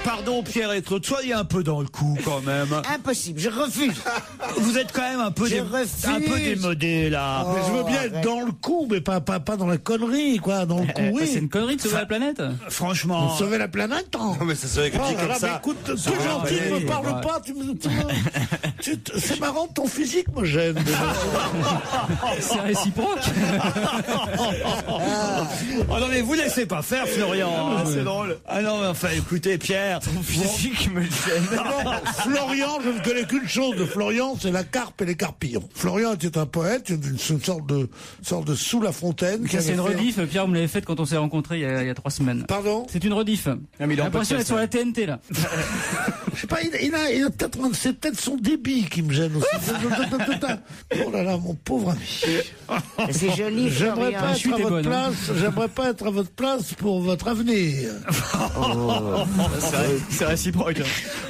Pardon Pierre et Claude, soyez un peu dans le coup quand même. Impossible, je refuse. Vous êtes quand même un peu démodé là. Mais je veux bien être dans le coup, mais pas dans la connerie, quoi. Dans le coup, oui. C'est une connerie de sauver la planète. Franchement. Sauver la planète, hein. Non mais ça serait comme ça. Écoute, c'est gentil, ne me parle pas. C'est marrant, ton physique me gêne. C'est réciproque. Oh non mais vous laissez pas faire Florian. C'est drôle. Ah non mais enfin écoutez Pierre. Ton physique me gêne. Florian, je ne connais qu'une chose de Florian, c'est la carpe et les carpillons. Florian était un poète, une sorte de sous la fontaine. C'est une rediff, Pierre, vous me l'avez faite quand on s'est rencontrés il y a 3 semaines. Pardon? C'est une rediff. J'ai l'impression d'être sur la TNT là. Je sais pas, il a peut-être, c'est peut-être son débit qui me gêne aussi. Oh là là, mon pauvre ami. C'est joli, J'aimerais Florian. pas être à votre place. J'aimerais pas être à votre place pour votre avenir. C'est réciproque.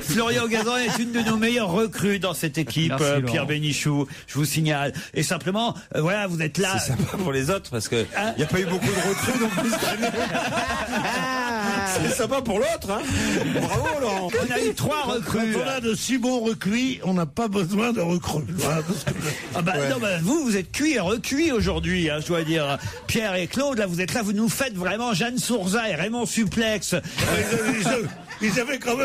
Florian Gazan est une de nos meilleures recrues dans cette équipe. Merci, Pierre Bénichou, je vous signale. Et simplement, voilà, vous êtes là. C'est sympa pour les autres parce que il n'y a pas eu beaucoup de recrues non plus cette année. C'est sympa pour l'autre, hein. Bravo, Laurent. On a eu 3 recrues. Quand on a de si bons recuits, on n'a pas besoin de recrues. Voilà, vous êtes cuits et recuits aujourd'hui, hein, je dois dire. Pierre et Claude, là, vous êtes là, vous nous faites vraiment Jeanne Sourza et Raymond Suplex. Ils avaient quand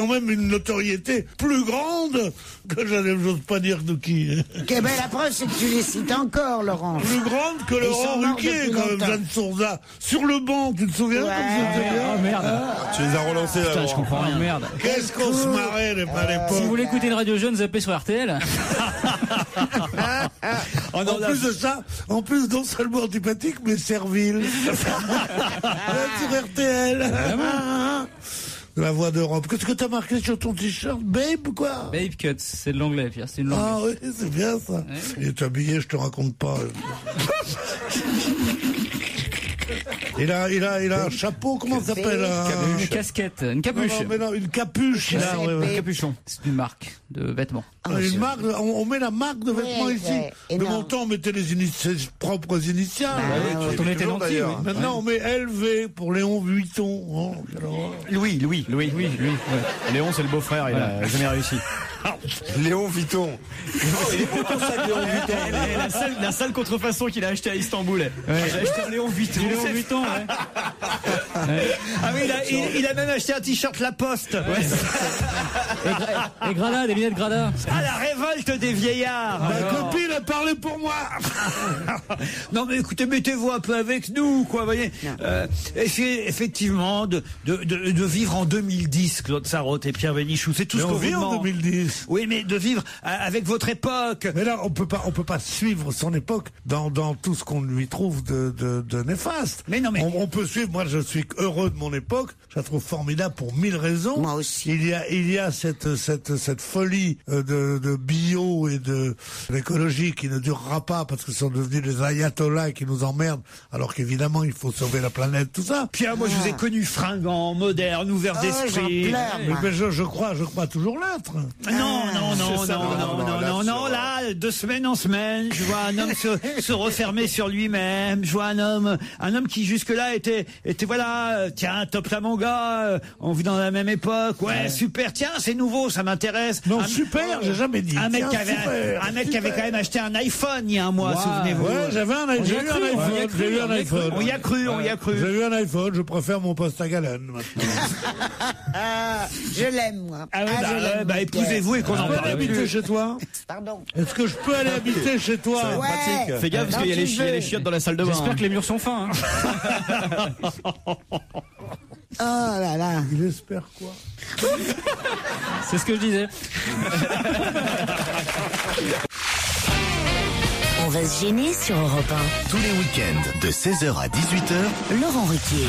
même une notoriété plus grande que j'ose pas dire de qui. La preuve, c'est que tu les cites encore, Laurent. Plus grande que Laurent Ruquier, quand même, Jeanne Sourza. Sur le banc, tu te souviens comme c'était bien? Oh merde. Tu les as relancés là. Putain, je comprends rien. Merde. Qu'est-ce qu'on se marrait à l'époque. Si vous voulez écouter une radio jeune, zappez sur RTL. En plus de ça, non seulement antipathique, mais servile. Sur RTL. La voix d'Europe. Qu'est-ce que t'as marqué sur ton t-shirt? Babe, quoi? Babe Cuts, c'est de l'anglais, Pierre, c'est une langue. Ah oui, c'est bien ça. Ouais. Il est habillé, je te raconte pas. Il a un chapeau, comment ça s'appelle? Une casquette, une capuche. Non, une capuche. Un capuchon. C'est une marque de vêtements. Une marque, on met la marque de vêtements ici. De mon temps, on mettait ses propres initiales. Quand on était gentil, oui. Maintenant, on met LV pour Léon Vuitton. Oh, Louis. Ouais. Léon, c'est le beau-frère, il a jamais réussi. Léon Vuitton. La seule contrefaçon qu'il a acheté à Istanbul. J'ai acheté un Léon Vuitton. Ah oui, il a même acheté un t-shirt La Poste. Ouais. Et Grada, des lunettes Grada. Ah, la révolte des vieillards. Ma copine a parlé pour moi. Non mais écoutez, mettez-vous un peu avec nous, quoi, vous voyez. Essayez effectivement de vivre en 2010, Claude Sarraute et Pierre Bénichou. C'est tout ce qu'on vous demande. En 2010. Oui, mais de vivre avec votre époque. Mais là, on peut pas suivre son époque dans tout ce qu'on lui trouve de néfaste. Mais non, mais on peut suivre. Moi, je suis heureux de mon époque. Je la trouve formidable pour 1000 raisons. Moi aussi. Il y a cette folie de bio et d'écologie qui ne durera pas parce que ce sont devenus des ayatollahs qui nous emmerdent. Alors qu'évidemment, il faut sauver la planète, tout ça. Pierre, moi, je vous ai connu fringant, moderne, ouvert d'esprit. Mais je crois toujours l'être. Non, là, de semaine en semaine, je vois un homme se refermer sur lui-même, je vois un homme qui jusque-là était voilà, tiens, top là mon gars, on vit dans la même époque, ouais, super, tiens, c'est nouveau, ça m'intéresse. Non, super, j'ai jamais dit. Un mec qui avait quand même acheté un iPhone il y a un mois, souvenez-vous. Ouais, j'ai eu un iPhone. On y a cru. J'ai eu un iPhone, je préfère mon poste à galène maintenant. Je l'aime, moi. Épousez-vous et qu'on en parle habiter chez toi. Pardon. Est-ce que je peux aller habiter chez toi? Ouais. Fais gaffe parce qu'il y a les chiottes dans la salle de bain. J'espère que les murs sont fins. Oh là là. Il espère quoi? C'est ce que je disais. On va se gêner sur Europe 1. Tous les week-ends, de 16h à 18h, Laurent Ruquier.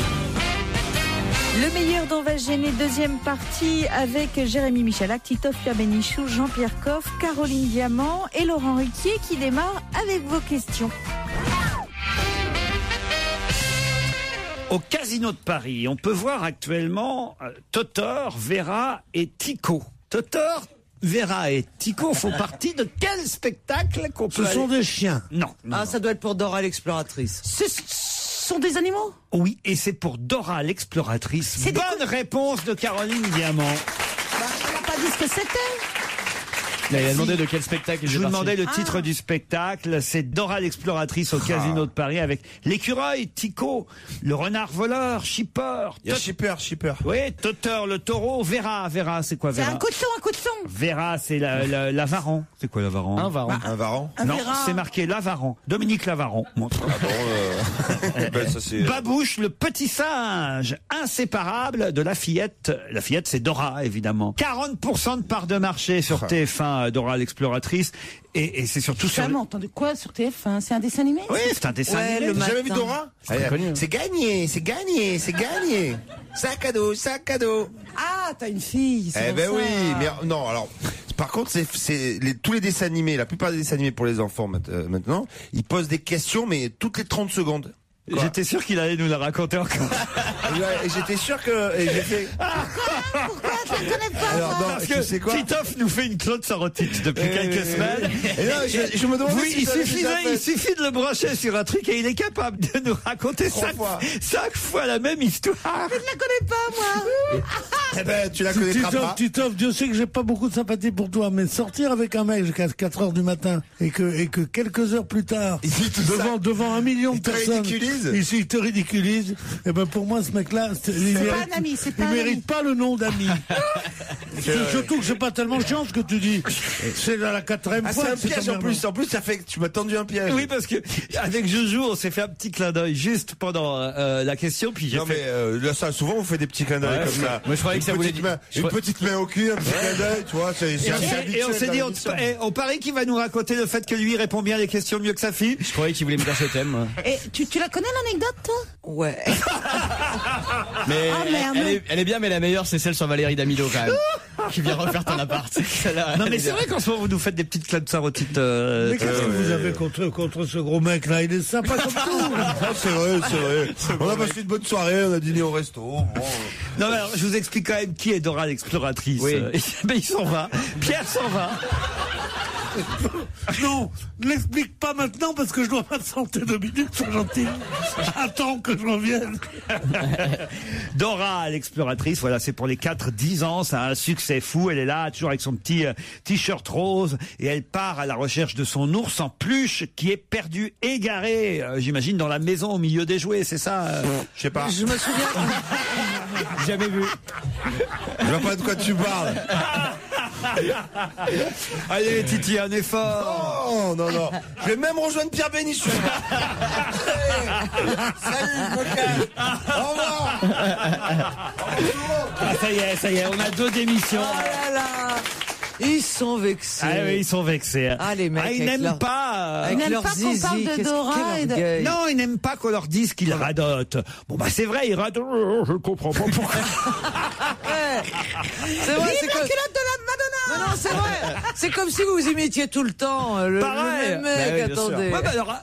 Le meilleur d'On va se gêner, deuxième partie avec Jérémy Michalak, Titoff Pierre Bénichou, Jean-Pierre Coff, Caroline Diamant et Laurent Ruquier qui démarre avec vos questions. Au Casino de Paris, on peut voir actuellement Totor, Vera et Tico. Totor, Vera et Tico font partie de quel spectacle qu'on peut Ce sont des chiens. Non. Ça doit être pour Dora l'exploratrice. Ce sont des animaux? Oui, et c'est pour Dora l'exploratrice. Bonne réponse de Caroline Diamant. On n'a pas dit ce que c'était. Il a demandé de quel spectacle il Je vous demandais le titre du spectacle. C'est Dora l'exploratrice au Casino de Paris avec l'écureuil, Tico, le renard voleur, Shipper. Il y a Shipper. Oui, Totor, le taureau, Vera, c'est quoi Vera? C'est un cochon. Vera, c'est l'avaran. C'est quoi l'avaran? Un varan. Non, c'est marqué l'avaran. Dominique Lavaran. Ça, c'est... Babouche, le petit singe, inséparable de la fillette. La fillette, c'est Dora, évidemment. 40% de part de marché sur TF1. Dora l'exploratrice et c'est surtout sur entendu quoi sur TF1? C'est un dessin animé? Oui, c'est un dessin animé. T'as jamais vu Dora? C'est gagné. Sac à dos. Ah, t'as une fille. Oui, mais non, alors par contre, tous les dessins animés, la plupart des dessins animés pour les enfants maintenant, ils posent des questions mais toutes les 30 secondes. J'étais sûr qu'il allait nous la raconter encore. Et j'étais sûr que... Et j'ai fait... Pourquoi je la connais pas? Alors, non, Parce tu que sais quoi Titoff nous fait une Claude Sarotite depuis quelques semaines. Et là, je me demandais oui, si il suffit de le brancher sur un truc et il est capable de nous raconter 5 fois la même histoire. Je ne la connais pas, moi. Eh ben, tu la connaîtras pas. Titoff, Dieu sait que j'ai pas beaucoup de sympathie pour toi, mais sortir avec un mec jusqu'à 4 heures du matin et que quelques heures plus tard, devant 1 million de personnes, il te ridiculise. Et ben pour moi, ce mec-là, il mérite pas le nom d'ami. Surtout que c'est pas tellement chiant ce que tu dis. C'est la 4e fois. C'est un piège en plus. En plus, ça fait que tu m'as tendu un piège. Oui, parce que avec Joujou, on s'est fait un petit clin d'œil juste pendant la question. Puis non, mais là, ça, souvent, on fait des petits clins d'œil comme ça. Moi, je croyais que ça voulait dire une petite main au cul, un petit clin d'œil, tu vois. Et on s'est dit, on parie qu'il va nous raconter le fait que lui répond bien les questions mieux que sa fille. Je croyais qu'il voulait me dire ce thème. Et tu la connais l'anecdote, toi? Ouais. Mais elle est bien, mais la meilleure, c'est celle sur Valérie Damido, quand même. Qui vient refaire ton appart. Non, mais c'est vrai qu'en ce moment, vous nous faites des petites claques sarotites. Mais qu'est-ce que vous avez contre ce gros mec-là? Il est sympa comme tout. C'est vrai. On a passé une bonne soirée, on a dîné au resto. Bon. Non, mais alors, je vous explique quand même qui est Dora l'exploratrice. Oui. Mais il s'en va. Pierre s'en va. Non, ne l'explique pas maintenant parce que je dois m'absenter 2 minutes, sois gentil. Attends que je revienne. Dora l'exploratrice, voilà, c'est pour les 4-10 ans, ça a un succès fou. Elle est là, toujours avec son petit t-shirt rose, et elle part à la recherche de son ours en peluche qui est perdu, égaré, j'imagine, dans la maison au milieu des jouets, c'est ça Je sais pas. Je me souviens. Jamais vu. Je vois pas de quoi tu parles. Allez, Titi, un effort. Oh, non. Je vais même rejoindre Pierre Bénichou. Salut, Coquin. Au revoir. Ça y est, on a 2 démissions. Oh là là. Ils sont vexés. Ah oui, ils sont vexés. Ah, les mecs. Ils n'aiment pas. Ils n'aiment pas qu'on parle de Dora et de... Non, ils n'aiment pas qu'on leur dise qu'ils radotent. Bon, bah, c'est vrai, ils radotent. Je ne comprends pas pourquoi. C'est vrai, c'est que... culotte de la Madonna. Non, c'est vrai. C'est comme si vous imitiez tout le temps le même mec. Attendez. Ouais, bah alors,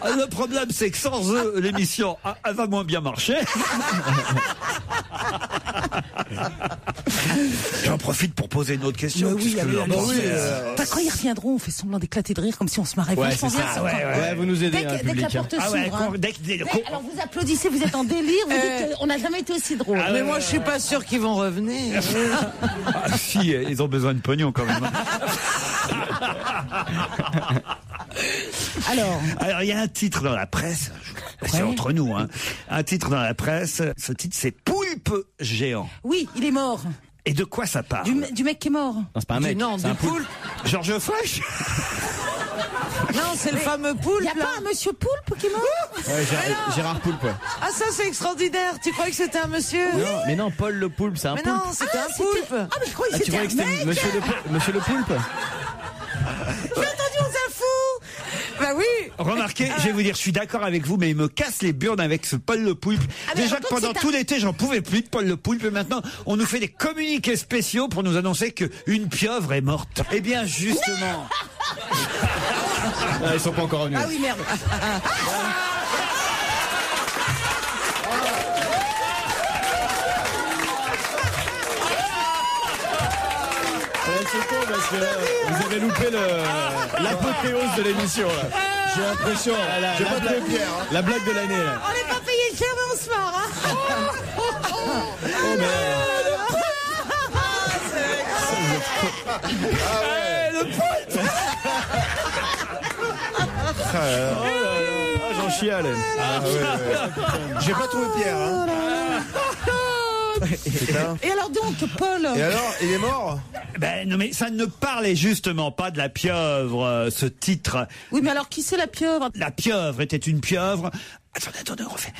le problème, c'est que sans eux, l'émission, elle va moins bien marcher. J'en profite pour poser une autre question. Quand ils reviendront, on fait semblant d'éclater de rire comme si on se marrait Ouais, vachement c'est bien. ça. Ouais, vous nous aidez, Dès que public. la porte s'ouvre. Alors vous applaudissez, vous êtes en délire, vous dites on n'a jamais été aussi drôle. Mais moi, je suis pas sûr qu'ils vont revenir. Ah, si, ils ont besoin de pognon quand même. Alors, il y a un titre dans la presse, c'est entre nous, hein. Un titre dans la presse, ce titre c'est Poulpe géant. Oui, il est mort. Et de quoi ça parle? Du mec qui est mort. Non, c'est pas un mec. Non, c'est un poulpe. Georges Feuch. Non, c'est le fameux Poulpe. Il n'y a pas un monsieur Poulpe qui est mort? Ouais, Gérard Poulpe. Ouais. Ah, ça, c'est extraordinaire. Tu croyais que c'était un monsieur? Non, mais non, Paul le Poulpe, c'est un mais poulpe. Non, c'était un poulpe. Ah, mais je croyais que Tu c'était un croyais que c'était mec. Monsieur le Poulpe? J'ai entendu, on s'en fout. Bah oui. Remarquez, je vais vous dire, je suis d'accord avec vous, mais il me casse les burnes avec ce Paul le Poulpe. Déjà que pendant tout l'été, j'en pouvais plus de Paul le Poulpe, et maintenant, on nous fait des communiqués spéciaux pour nous annoncer qu'une pieuvre est morte. Eh bien, justement. Ils sont pas encore revenus. Ah oui, merde. C'est con parce que vous avez loupé l'apothéose de l'émission là. J'ai l'impression. J'ai pas trouvé Pierre. La blague de l'année là. On n'est pas payé cher, mais on se marre. Hein. Oh merde. Le Poulpe. J'en chiale. J'ai pas trouvé Pierre. Hein. Et alors donc, Paul. Et alors, il est mort? Ben non, mais ça ne parlait justement pas de la pieuvre, ce titre. Oui, mais alors qui c'est la pieuvre? La pieuvre était une pieuvre. Attendez, on refait.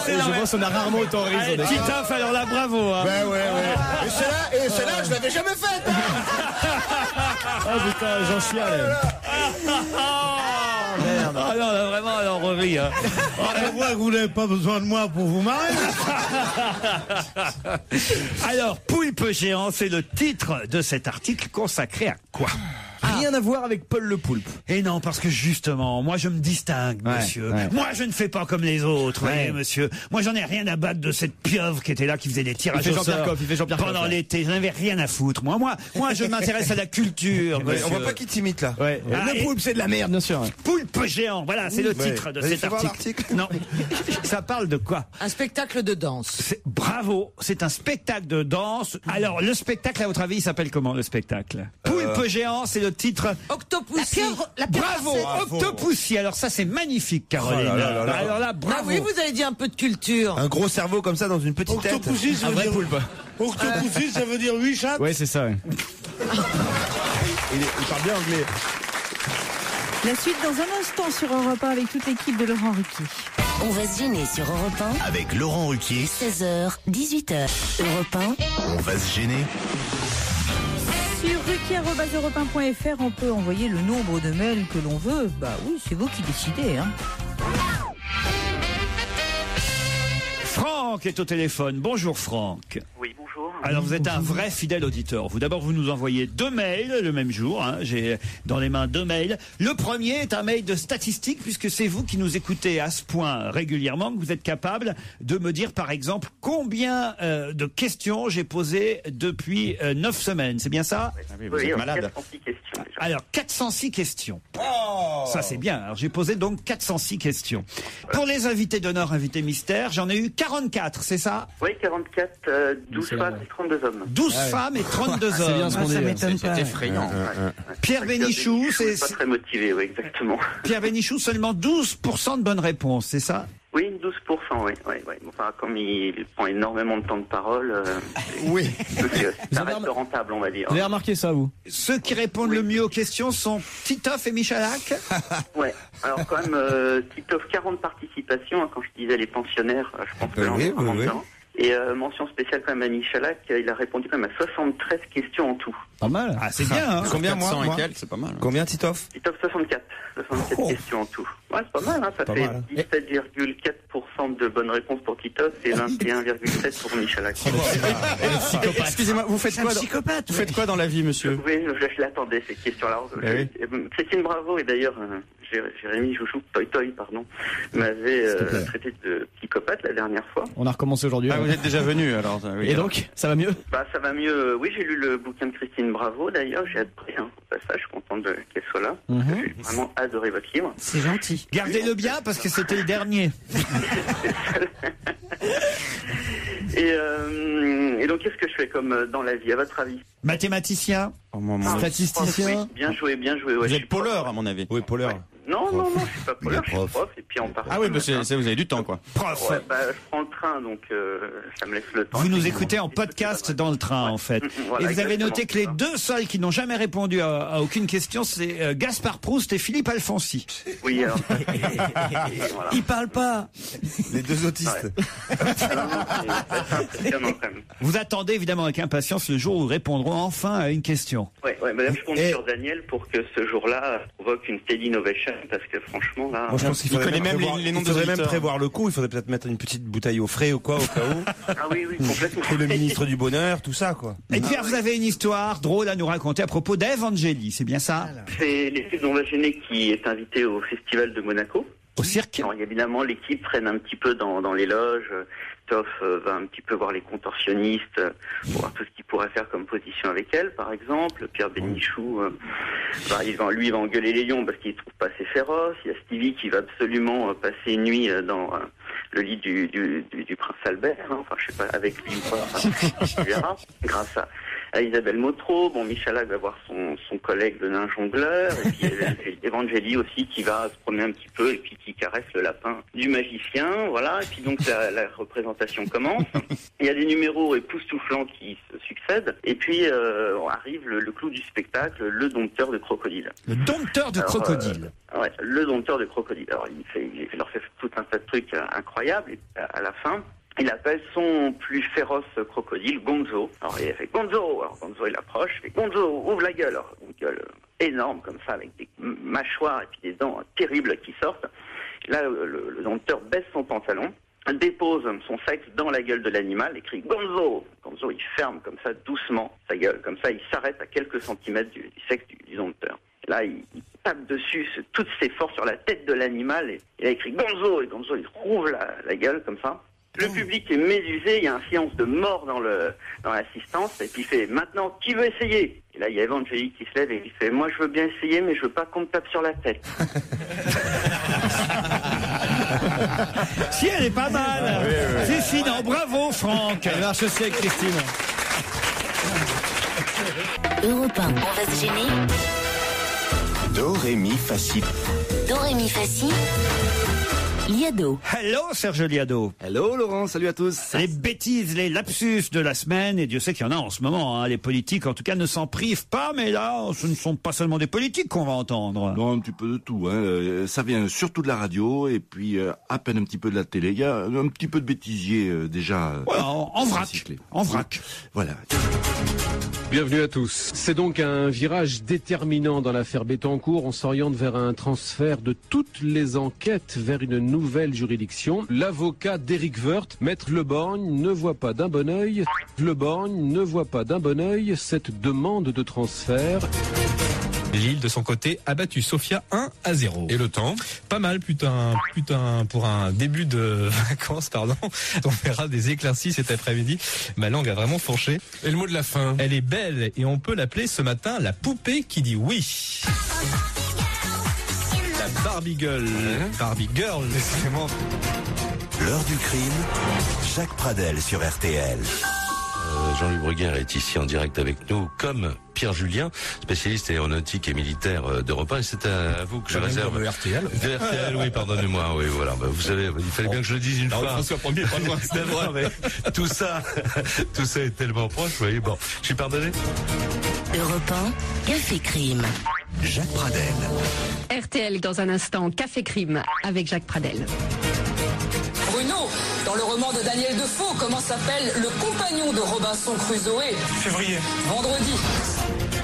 Je pense qu'on a rarement autant ri. Titoff, alors là, bravo. Hein. Ben ouais. Et celle-là, je l'avais jamais faite. Oh putain, j'en chiale. merde. Ah non, là, vraiment, alors on rit. Hein. On voit que vous n'avez pas besoin de moi pour vous marrer. Alors, Poulpe géant, c'est le titre de cet article consacré à quoi? Rien à voir avec Paul le Poulpe. Et non, parce que justement, moi je me distingue, monsieur. Moi je ne fais pas comme les autres, voyez, monsieur. Moi j'en ai rien à battre de cette pieuvre qui était là, qui faisait des tirages au sort pendant l'été. Je n'avais rien à foutre. Moi je m'intéresse à la culture. On voit pas qui t'imite là. Le Poulpe, c'est de la merde, bien sûr. Poulpe géant, voilà, c'est le titre de cet article. Non, ça parle de quoi? Un spectacle de danse. Bravo, c'est un spectacle de danse. Alors, le spectacle, à votre avis, il s'appelle comment, le spectacle? Poulpe géant, c'est le titre. Octopussy. Bravo, Octopussy. Alors ça, c'est magnifique, Caroline. Alors là, bravo. Ah oui, vous avez dit un peu de culture. Un gros cerveau comme ça dans une petite tête. Octopussy, ça veut dire poulpe. Octopussy, ça veut dire 8 chattes. Ouais, c'est ça. Ouais. il parle bien anglais. La suite dans un instant sur Europe 1 avec toute l'équipe de Laurent Ruquier. On va se gêner sur Europe 1. Avec Laurent Ruquier. 16h, 18h. Europe 1. On va se gêner. Sur ruquier@europe1.fr, on peut envoyer le nombre de mails que l'on veut. Bah oui, c'est vous qui décidez, hein. Franck est au téléphone. Bonjour Franck. Oui, bonjour. Alors vous êtes un vrai fidèle auditeur. D'abord vous nous envoyez 2 mails le même jour. Hein. J'ai dans les mains 2 mails. Le premier est un mail de statistiques, puisque c'est vous qui nous écoutez à ce point régulièrement que vous êtes capable de me dire par exemple combien de questions j'ai posées depuis 9 semaines. C'est bien ça? Oui, vous êtes malade. 406 questions déjà. Alors 406 questions. Oh, ça c'est bien. Alors j'ai posé donc 406 questions. Pour les invités d'honneur, invités mystères, j'en ai eu 44, c'est ça? Oui, 44, 12 femmes et 32 hommes. 12 femmes et 32 hommes. C'est bien ce qu'on dit. Ça m'étonne pas. C'est effrayant. Pierre Bénichou, c'est pas très motivé, oui, exactement. Pierre Bénichou, seulement 12% de bonnes réponses, c'est ça? Oui, 12%, oui. Enfin, comme il prend énormément de temps de parole, oui. Ça reste rentable, on va dire. Vous avez remarqué ça, vous? Ceux qui répondent le mieux aux questions sont Titoff et Michalak. Ouais. Alors quand même, Titoff, 40 participations. Hein, quand je disais les pensionnaires, je pense que là, on est vraiment dedans. Et mention spéciale quand même à Michalak, il a répondu quand même à 73 questions en tout. Pas mal. Ah, c'est bien, hein. Combien, moi et quelques, c'est pas mal. Combien, Titoff? Titoff, 64 questions en tout. Ouais, c'est pas mal, hein. Ça fait 17,4% de bonnes réponses pour Titoff et 21,7% pour Michalak. Excusez-moi, vous faites quoi? Vous faites quoi dans la vie, monsieur? Oui, je l'attendais, ces questions-là. Christine Bravo, et d'ailleurs, Jérémy Chouchou, pardon, m'avait traité de psychopathe la dernière fois. On a recommencé aujourd'hui. Ah, vous êtes déjà venu, alors. Oui, et donc, ça va mieux? Bah, ça va mieux. Oui, j'ai lu le bouquin de Christine Bravo, d'ailleurs, j'ai adoré, hein. Au passage, je suis content qu'elle soit là. J'ai vraiment adoré votre livre. C'est gentil. Gardez-le bien, parce que c'était le dernier. Et donc, qu'est-ce que je fais comme dans la vie, à votre avis? Mathématicien? Statisticien? Oui, bien joué. Ouais, vous êtes poleur, à mon avis. Oui, poleur. Ouais. Non, je suis pas poleur, je suis prof, et puis en partie. Ah oui, vous avez du temps, quoi. Prof. Ouais, je prends le train, donc ça me laisse le temps. Vous nous écoutez en podcast dans le train, en fait. Voilà, et vous avez noté que les 2 seuls qui n'ont jamais répondu à aucune question, c'est Gaspard Proust et Philippe Alfonsi. Oui, alors. Voilà. Ils parlent pas. Les 2 autistes. Vous attendez évidemment avec impatience le jour où ils répondront enfin à une question. Ouais, madame, je compte sur Daniel pour que ce jour-là provoque une telle innovation, parce que franchement, là. Moi, je pense qu'il faudrait même prévoir le coup. Il faudrait peut-être mettre une petite bouteille au frais ou quoi, au cas où. Ah oui, complètement. Et le ministre du Bonheur, tout ça, quoi. Et Pierre, vous avez une histoire drôle à nous raconter à propos d'Ève Angeli, c'est bien ça? C'est l'équipe d'On va gêner qui est invitée au Festival de Monaco. Au cirque? Alors, évidemment, l'équipe traîne un petit peu dans les loges. Titoff va un petit peu voir les contorsionnistes, voir tout ce qu'il pourrait faire comme position avec elle, par exemple. Pierre Bénichou, il va engueuler les lions parce qu'il ne trouve pas assez féroce. Il y a Stevie qui va absolument passer une nuit dans le lit du prince Albert. Hein. Enfin, je sais pas, avec lui ou pas, tu verras. Grâce à Isabelle Motro. Bon, Michalak va voir son collègue de nain jongleur. Et puis Evangélie aussi qui va se promener un petit peu et puis qui caresse le lapin du magicien. Voilà. Et puis donc la représentation commence. Il y a des numéros époustouflants qui se succèdent. Et puis arrive le clou du spectacle, le dompteur de crocodile. Le dompteur de crocodile. Ouais, le dompteur de crocodile. Alors il leur fait tout un tas de trucs incroyables. Et à la fin, il appelle son plus féroce crocodile Gonzo. Alors il fait Gonzo. Alors Gonzo il approche, il fait Gonzo, ouvre la gueule. Alors une gueule énormes comme ça, avec des mâchoires et puis des dents terribles qui sortent. Là, le dompteur baisse son pantalon, dépose son sexe dans la gueule de l'animal et crie « Gonzo !» Gonzo, il ferme comme ça doucement sa gueule. Comme ça, il s'arrête à quelques centimètres du sexe du dompteur. Et là, il tape dessus toutes ses forces sur la tête de l'animal et là, il crie « Gonzo !» Et Gonzo, il rouvre la gueule comme ça. Le public est médusé, il y a un silence de mort dans l'assistance, et puis il fait « Maintenant, qui veut essayer ?» Et là, il y a Evangélique qui se lève et il fait « Moi, je veux bien essayer, mais je veux pas qu'on me tape sur la tête. » Si, elle est pas mal. Si, non, bravo, Franck. Elle marche aussi avec Christine. Europe 1, on va se gêner. Do, ré, mi, fa, si. Do, ré, mi, fa, si. Liado. Hello Serge Liado. Hello Laurent, salut à tous. Les bêtises, les lapsus de la semaine, et Dieu sait qu'il y en a en ce moment, hein. Les politiques en tout cas ne s'en privent pas, mais là ce ne sont pas seulement des politiques qu'on va entendre. Non, un petit peu de tout, hein. Ça vient surtout de la radio et puis à peine un petit peu de la télé. Il y a un petit peu de bêtisier déjà. Voilà, en vrac. En vrac. Voilà. Bienvenue à tous. C'est donc un virage déterminant dans l'affaire Bettencourt. On s'oriente vers un transfert de toutes les enquêtes vers une nouvelle juridiction. L'avocat d'Éric Woerth, Maître Leborgne, ne voit pas d'un bon œil. Cette demande de transfert. Lille, de son côté, a battu Sofia 1-0. Et le temps? Pas mal, putain, pour un début de vacances, pardon. On verra des éclaircies cet après-midi. Ma langue a vraiment fourché. Et le mot de la fin? Elle est belle et on peut l'appeler ce matin la poupée qui dit oui. La Barbie Girl. Barbie Girl, décidément. L'heure du crime, Jacques Pradel sur RTL. Jean-Luc Bruguière est ici en direct avec nous, comme Pierre Julien, spécialiste aéronautique et militaire d'Europe 1. Et c'est à vous que je réserve. De RTL. De RTL, oui, pardonnez-moi, oui, voilà. Bah, vous savez, il fallait bien que je le dise une fois. François Ier, pas loin. C'est vrai, mais tout ça est tellement proche, vous voyez. Bon, je suis pardonné. Europe 1, Café Crime. Jacques Pradel. RTL dans un instant, Café Crime avec Jacques Pradel. Bruno, dans le roman de Daniel Defoe, comment s'appelle le compagnon de Robinson Crusoe? Février. Vendredi.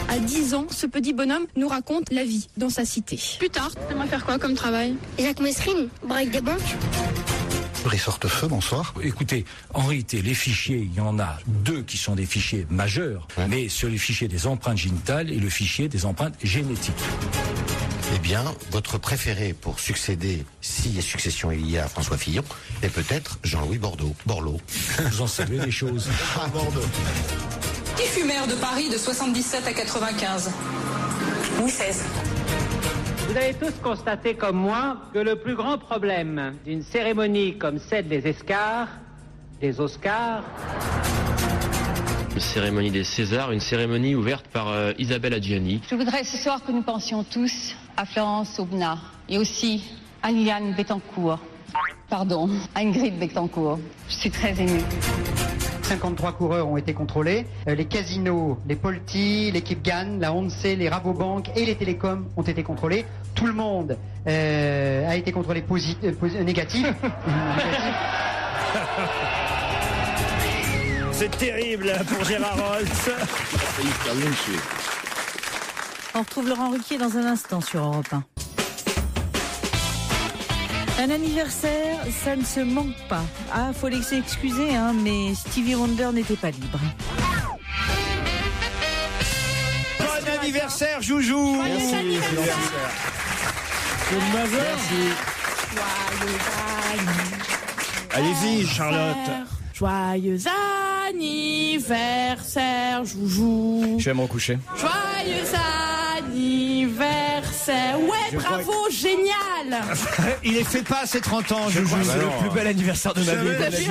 À 10 ans, ce petit bonhomme nous raconte la vie dans sa cité. Plus tard, t'aimerais faire quoi comme travail? Jacques Messrine, braque des banques. Brice Hortefeux, bonsoir. Écoutez, en réalité, les fichiers, il y en a 2 qui sont des fichiers majeurs, mais sur les fichiers des empreintes génitales et le fichier des empreintes génétiques. Eh bien, votre préféré pour succéder, si succession il y a à François Fillon, est peut-être Jean-Louis Borloo. Vous en savez des choses. À Bordeaux. Qui fut maire de Paris de 77 à 95? Louis XVI. Vous avez tous constaté comme moi que le plus grand problème d'une cérémonie comme celle des Oscars, une cérémonie des Césars, une cérémonie ouverte par Isabelle Adjani. Je voudrais ce soir que nous pensions tous à Florence Aubenas et aussi à Liliane Bettencourt. Pardon, à Ingrid Bettencourt. Je suis très émue. 53 coureurs ont été contrôlés. Les casinos, les Polti, l'équipe GAN, la ONCE, les Rabobank et les télécoms ont été contrôlés. Tout le monde a été contrôlé négatif. C'est terrible pour Gérard Roltz. On retrouve Laurent Ruquier dans un instant sur Europe 1. Un anniversaire, ça ne se manque pas. Ah, faut l'excuser, hein, mais Stevie Wonder n'était pas libre. Bon anniversaire, Joujou. Merci. C'est le majeur. Allez-y, Charlotte. Joyeux anniversaire, Joujou. Je vais me recoucher. Joyeux anniversaire. Ouais, bravo, génial. Il est fait pas à ses 30 ans, Joujou. C'est le plus bel anniversaire de ma vie.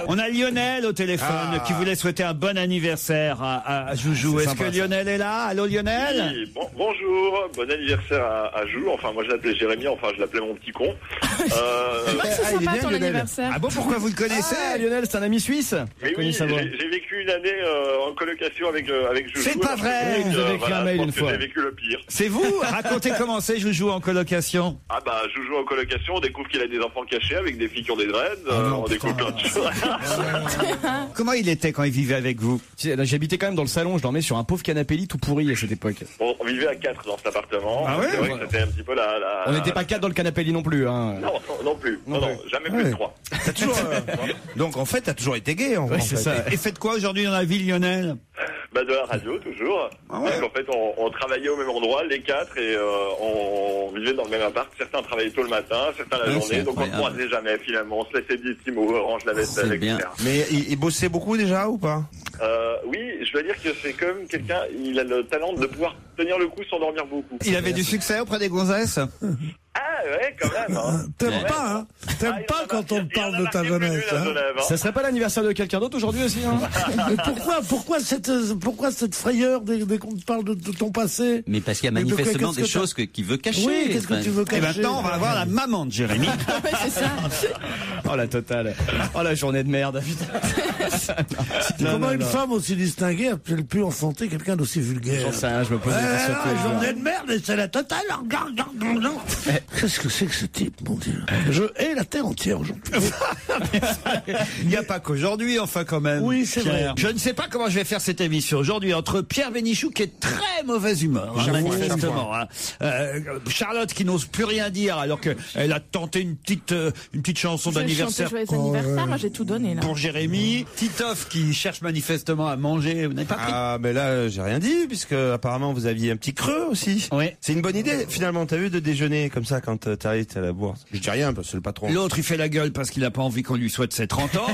On a Lionel au téléphone qui voulait souhaiter un bon anniversaire à Joujou. Est-ce que Lionel est là? Allô, Lionel? Oui, bonjour, bon anniversaire à Joujou. Enfin, moi je l'appelais Jérémy, enfin je l'appelais mon petit con. C'est sympa ton anniversaire. Ah bon, pourquoi vous le connaissez? Lionel, c'est un ami suisse. Mais oui, j'ai vécu une année en colocation avec Joujou. C'est pas vrai. Vous avez écrit un mail une fois. J'ai vécu le pire. C'est vous? Racontez comment c'est Joujou en colocation. Ah bah, Joujou en colocation, on découvre qu'il a des enfants cachés avec des filles qui ont des dreads. On découvre plein de choses. Comment il était quand il vivait avec vous? J'habitais quand même dans le salon, je dormais sur un pauvre canapé lit tout pourri à cette époque. On vivait à 4 dans cet appartement. Ah ouais? C'est vrai que c'était un petit peu la... On n'était pas 4 dans le canapé lit non plus. Hein. Non plus. Non, jamais plus de 3. T'as toujours, donc en fait, t'as toujours été gay. En Ouais, fait. c'est ça. Et faites quoi aujourd'hui dans la ville, Lionel? Bah, de la radio, toujours. Ah ouais. Parce qu'en fait, on travaillait au même endroit, les 4, et on vivait dans le même appart. Certains travaillaient tôt le matin, certains la journée, donc on ne croisait jamais finalement. On se laissait des petits mots, range la vaisselle, etc. Mais il bossait beaucoup déjà ou pas? Oui, je dois dire que c'est comme quelqu'un, il a le talent de pouvoir tenir le coup sans dormir beaucoup. Il avait du succès auprès des gonzesses? Ah ouais, quand même. Hein. T'aimes pas, hein? T'aimes pas quand on te parle de ta jeunesse, hein? Ça serait pas l'anniversaire de quelqu'un d'autre aujourd'hui aussi, hein? Mais pourquoi cette frayeur dès qu'on te parle de ton passé? Mais parce qu'il y a manifestement des choses qu'il veut cacher. Oui, qu'est-ce que tu veux cacher? Et maintenant, on va avoir la maman de Jérémy. Ouais, c'est ça. Oh la totale. Oh la journée de merde. Comment une femme aussi distinguée a-t-elle pu enfanter quelqu'un d'aussi vulgaire? J'en sais rien, je me pose des questions. Journée de merde et c'est la totale. Qu'est-ce que c'est que ce type, mon Dieu? Je hais la terre entière aujourd'hui. Il n'y a pas qu'aujourd'hui, enfin, quand même. Oui, c'est Pierre. vrai. Je ne sais pas comment je vais faire cette émission aujourd'hui entre Pierre Bénichou, qui est très mauvaise humeur, manifestement. Hein. Charlotte, qui n'ose plus rien dire, alors qu'elle a tenté une petite chanson d'anniversaire. Joyeux anniversaire, moi j'ai tout donné là. Pour Jérémy. Titoff, qui cherche manifestement à manger. Vous n'avez pas pris? Ah, mais là, j'ai rien dit, puisque apparemment vous aviez un petit creux aussi. Oui. C'est une bonne idée, finalement. T'as vu de déjeuner comme ça quand t'arrives à la bourse? Je dis rien, parce que c'est le patron. L'autre, il fait la gueule parce qu'il n'a pas envie qu'on lui souhaite ses 30 ans.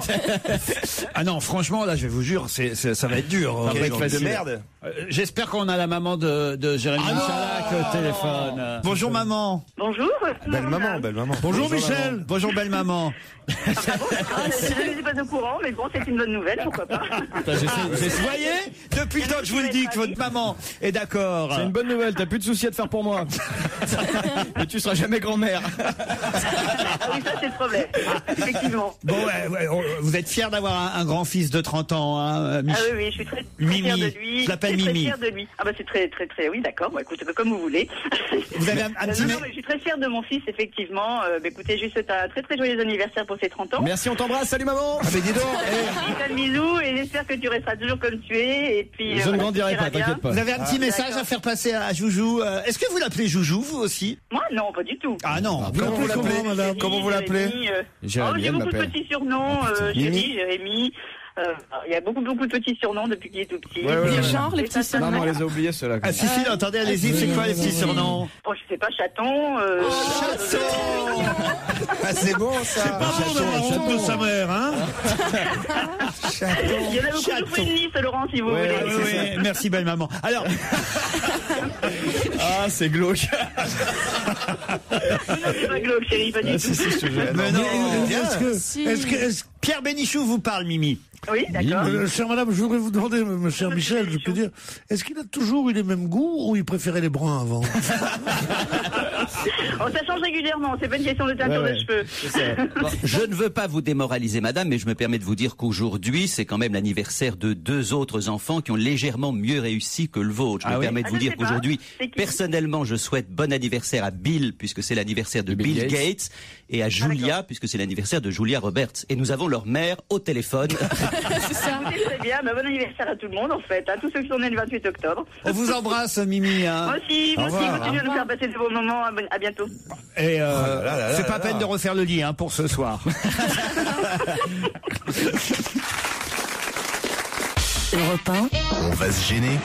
Ah non, franchement, là, je vais vous jure, ça va être dur. Un breakfast de merde. J'espère qu'on a la maman de Jérémy Michalak au téléphone. Bonjour maman. Bonjour. Belle maman. Bonjour Michel. Bonjour belle maman. Je ne suis pas au courant, mais bon, c'est une bonne nouvelle, pourquoi pas. Vous voyez, depuis le temps que je vous le dis que votre maman est d'accord. C'est une bonne nouvelle, t'as plus de soucis à te faire pour moi. Mais tu seras jamais grand-mère. Ah oui, ça c'est le problème, effectivement. Bon, vous êtes fier d'avoir un grand-fils de 30 ans, hein, Ah oui, je suis très fière de lui. Je l'appelle Mimi. Très fière de lui. Ah bah c'est très, oui, d'accord. Bon, écoute, comme vous voulez. Vous avez un petit... Non, mais je suis très fière de mon fils, effectivement. Écoutez, je lui souhaite un très très joyeux anniversaire pour ses 30 ans. Merci, on t'embrasse. Salut maman. Ah mais dis donc. Un bisou et j'espère que tu resteras toujours comme tu es. Et puis. Je ne grandirai pas, t'inquiète pas. Vous avez un petit message à faire passer à Joujou. Est-ce que vous l'appelez Joujou, vous aussi? Moi, non, pas du tout. Ah non. Comment vous l'appelez, madame? Comment vous l'appelez? J'ai beaucoup de petits surnoms. Jérémy. Il y a beaucoup de petits surnoms depuis qu'il est tout petit. Les genres, les petits surnoms. Non, on les a oubliés ceux-là. Ah si, attendez, allez-y, c'est quoi les petits surnoms? Bon, je sais pas, chaton. Chaton. Ah c'est bon ça. C'est pas bon d'avoir honte de sa mère, hein? Il y en a beaucoup, je vous fais une liste, Laurent, si vous voulez. Oui, merci belle maman. Alors. Ah, c'est glauque. Non, c'est pas glauque, chérie, pas du tout. Mais non. Est-ce que Pierre Bénichou vous parle, Mimi? Oui, d'accord. Chère madame, je voudrais vous demander, mon cher Michel, je peux dire, est-ce qu'il a toujours eu les mêmes goûts ou il préférait les bruns avant? Oh, ça change régulièrement, c'est pas une question de teinture de cheveux. Bon, je ne veux pas vous démoraliser, madame, mais je me permets de vous dire qu'aujourd'hui, c'est quand même l'anniversaire de 2 autres enfants qui ont légèrement mieux réussi que le vôtre. Je me permets de vous dire qu'aujourd'hui, personnellement, je souhaite bon anniversaire à Bill, puisque c'est l'anniversaire de Bill Gates, et à Julia, puisque c'est l'anniversaire de Julia Roberts. Et nous avons leur mère au téléphone. C'est ça. Très bien, bon anniversaire à tout le monde, en fait, à tous ceux qui sont nés le 28 octobre. On vous embrasse, Mimi. Hein. Moi aussi, continuez à nous faire passer de beaux moments, à bientôt. Et c'est pas peine de refaire le lit, hein, pour ce soir. Europe 1. On va se gêner.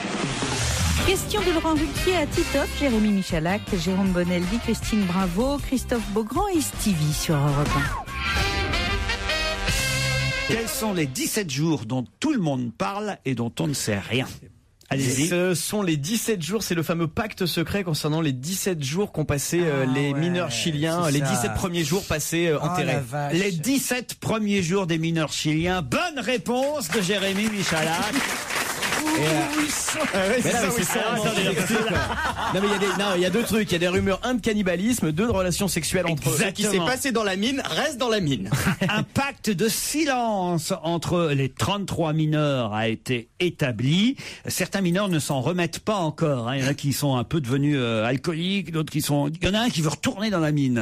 Question de Laurent Ruquier à Titoff, Jérémy Michalak, Jérôme Bonaldi, Christine Bravo, Christophe Beaugrand et Stevie sur Europe 1. Quels sont les 17 jours dont tout le monde parle et dont on ne sait rien? Allez-y. Ce sont les 17 jours, c'est le fameux pacte secret concernant les 17 jours qu'ont passé les mineurs chiliens, les 17 premiers jours passés enterrés. Les 17 premiers jours des mineurs chiliens. Bonne réponse de Jérémy Michalak. Non, mais il y a deux trucs. Il y a des rumeurs, un de cannibalisme, deux de relations sexuelles entre eux. Ce qui s'est passé dans la mine reste dans la mine. Un pacte de silence entre les 33 mineurs a été établi. Certains mineurs ne s'en remettent pas encore. Il y en a qui sont un peu devenus alcooliques, d'autres qui sont... Il y en a un qui veut retourner dans la mine.